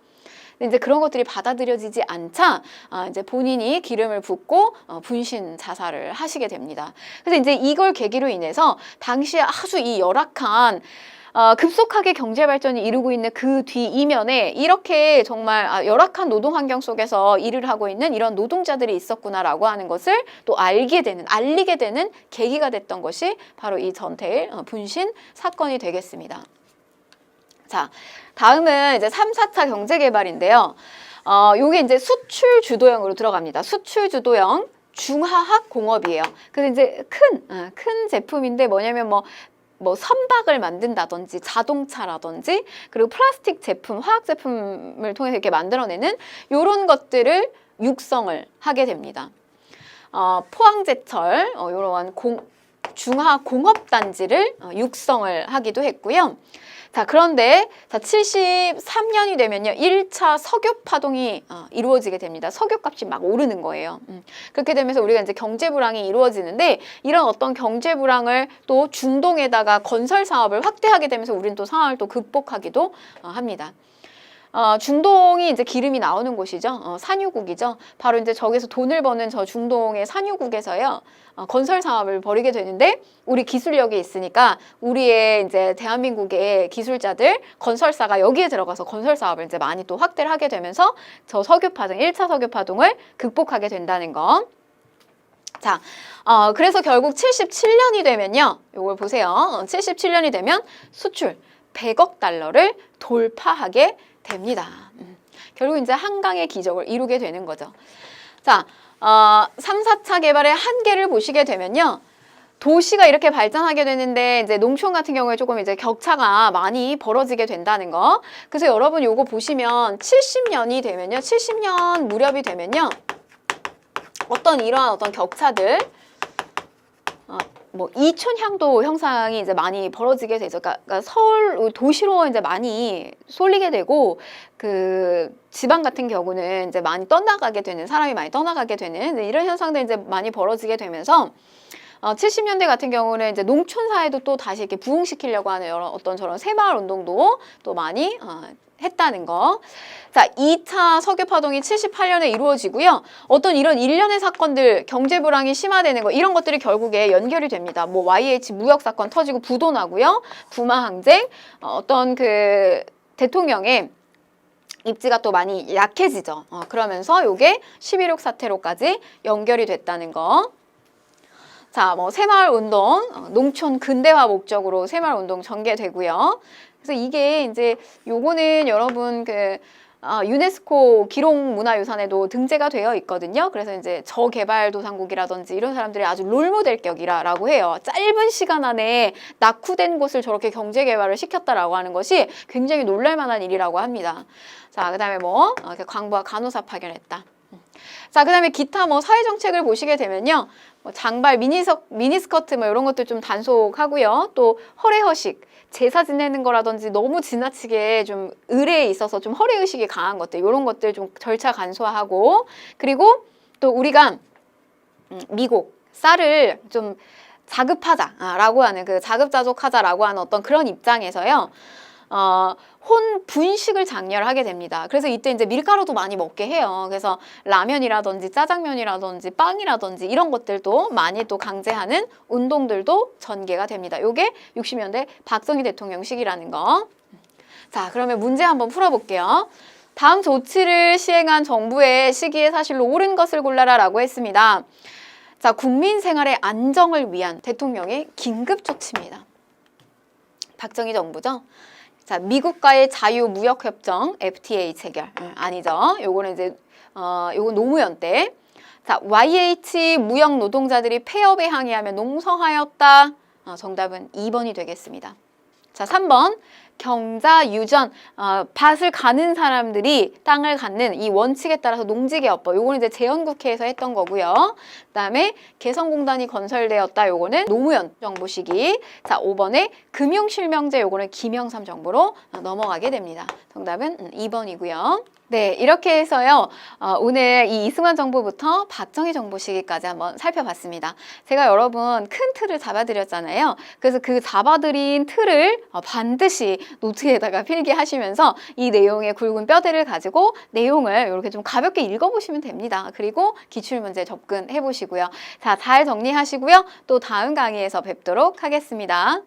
근데 이제 그런 것들이 받아들여지지 않자 이제 본인이 기름을 붓고 분신 자살을 하시게 됩니다. 그래서 이제 이걸 계기로 인해서 당시에 아주 이 열악한 급속하게 경제 발전이 이루고 있는 그 뒤 이면에 이렇게 정말 열악한 노동 환경 속에서 일을 하고 있는 이런 노동자들이 있었구나라고 하는 것을 또 알리게 되는 계기가 됐던 것이 바로 이 전태일 분신 사건이 되겠습니다. 자, 다음은 이제 3, 4차 경제개발인데요. 요게 이제 수출 주도형으로 들어갑니다. 수출 주도형 중화학 공업이에요. 그래서 이제 큰 제품인데 뭐냐면 뭐 선박을 만든다든지 자동차라든지 그리고 플라스틱 제품, 화학 제품을 통해서 이렇게 만들어내는 요런 것들을 육성을 하게 됩니다. 포항제철 이러한 중화공업단지를 육성을 하기도 했고요. 자, 그런데 73년이 되면요. 1차 석유 파동이 이루어지게 됩니다. 석유값이 막 오르는 거예요. 그렇게 되면서 우리가 이제 경제 불황이 이루어지는데 이런 어떤 경제 불황을 또 중동에다가 건설 사업을 확대하게 되면서 우리는 또 상황을 또 극복하기도 합니다. 중동이 이제 기름이 나오는 곳이죠. 산유국이죠. 바로 이제 저기서 돈을 버는 저 중동의 산유국에서요. 건설 사업을 벌이게 되는데 우리 기술력이 있으니까 우리의 이제 대한민국의 기술자들, 건설사가 여기에 들어가서 건설 사업을 이제 많이 또 확대를 하게 되면서 저 석유 파동, 1차 석유 파동을 극복하게 된다는 거. 자, 그래서 결국 77년이 되면요. 이걸 보세요. 77년이 되면 수출 100억 달러를 돌파하게 됩니다. 결국 이제 한강의 기적을 이루게 되는 거죠. 자, 3, 4차 개발의 한계를 보시게 되면요. 도시가 이렇게 발전하게 되는데 이제 농촌 같은 경우에 조금 이제 격차가 많이 벌어지게 된다는 거. 그래서 여러분 요거 보시면 70년이 되면요. 70년 무렵이 되면요. 이러한 어떤 격차들 뭐 이촌향도 형상이 이제 많이 벌어지게 되죠. 그러니까 서울 도시로 이제 많이 쏠리게 되고 그 지방 같은 경우는 이제 많이 떠나가게 되는 사람이 많이 떠나가게 되는 이런 현상들이 이제 많이 벌어지게 되면서 70년대 같은 경우는 이제 농촌 사회도 또 다시 이렇게 부흥시키려고 하는 여러 어떤 저런 새마을 운동도 또 많이 했다는 거. 자, 2차 석유 파동이 78년에 이루어지고요. 어떤 이런 일련의 사건들, 경제 불황이 심화되는 거 이런 것들이 결국에 연결이 됩니다. 뭐 YH 무역 사건 터지고 부도 나고요. 부마 항쟁, 어떤 그 대통령의 입지가 또 많이 약해지죠. 그러면서 요게 11.6 사태로까지 연결이 됐다는 거. 자, 뭐 새마을 운동, 농촌 근대화 목적으로 새마을 운동 전개되고요. 그래서 이게 이제 요거는 여러분 그 유네스코 기록문화유산에도 등재가 되어 있거든요. 그래서 이제 저개발도상국이라든지 이런 사람들이 아주 롤모델격이라고 해요. 짧은 시간 안에 낙후된 곳을 저렇게 경제개발을 시켰다라고 하는 것이 굉장히 놀랄만한 일이라고 합니다. 자, 그다음에 뭐 광부와 간호사 파견했다. 자, 그다음에 기타 뭐 사회정책을 보시게 되면요. 뭐 장발, 미니스커트 뭐 이런 것들 좀 단속하고요. 또 허례허식, 제사 지내는 거라든지 너무 지나치게 좀 의례에 있어서 좀 허례의식이 강한 것들 이런 것들 좀 절차 간소화하고 그리고 또 우리가 미국 쌀을 좀 자급하자라고 하는 그 자급자족하자라고 하는 어떤 그런 입장에서요. 혼 분식을 장려하게 됩니다. 그래서 이때 이제 밀가루도 많이 먹게 해요. 그래서 라면이라든지 짜장면이라든지 빵이라든지 이런 것들도 많이 또 강제하는 운동들도 전개가 됩니다. 요게 60년대 박정희 대통령 시기라는 거. 자, 그러면 문제 한번 풀어볼게요. 다음 조치를 시행한 정부의 시기에 사실로 옳은 것을 골라라 라고 했습니다. 자, 국민 생활의 안정을 위한 대통령의 긴급 조치입니다. 박정희 정부죠. 자, 미국과의 자유무역협정 FTA 체결 아니죠. 요거는 이제 요건 노무현 때. 자, YH 무역 노동자들이 폐업에 항의하며 농성하였다. 정답은 2번이 되겠습니다. 자, 3번 경자유전 밭을 가는 사람들이 땅을 갖는 이 원칙에 따라서 농지개혁법 요거는 이제 재헌국회에서 했던 거고요. 그다음에 개성공단이 건설되었다 요거는 노무현 정부 시기. 자, 5번에 금융실명제 요거는 김영삼 정부로 넘어가게 됩니다. 정답은 2번이고요. 네, 이렇게 해서요. 오늘 이 이승만 정부부터 박정희 정부 시기까지 한번 살펴봤습니다. 제가 여러분 큰 틀을 잡아드렸잖아요. 그래서 그 잡아드린 틀을 반드시 노트에다가 필기하시면서 이 내용의 굵은 뼈대를 가지고 내용을 이렇게 좀 가볍게 읽어보시면 됩니다. 그리고 기출문제 접근해 보시고요. 자, 잘 정리하시고요. 또 다음 강의에서 뵙도록 하겠습니다.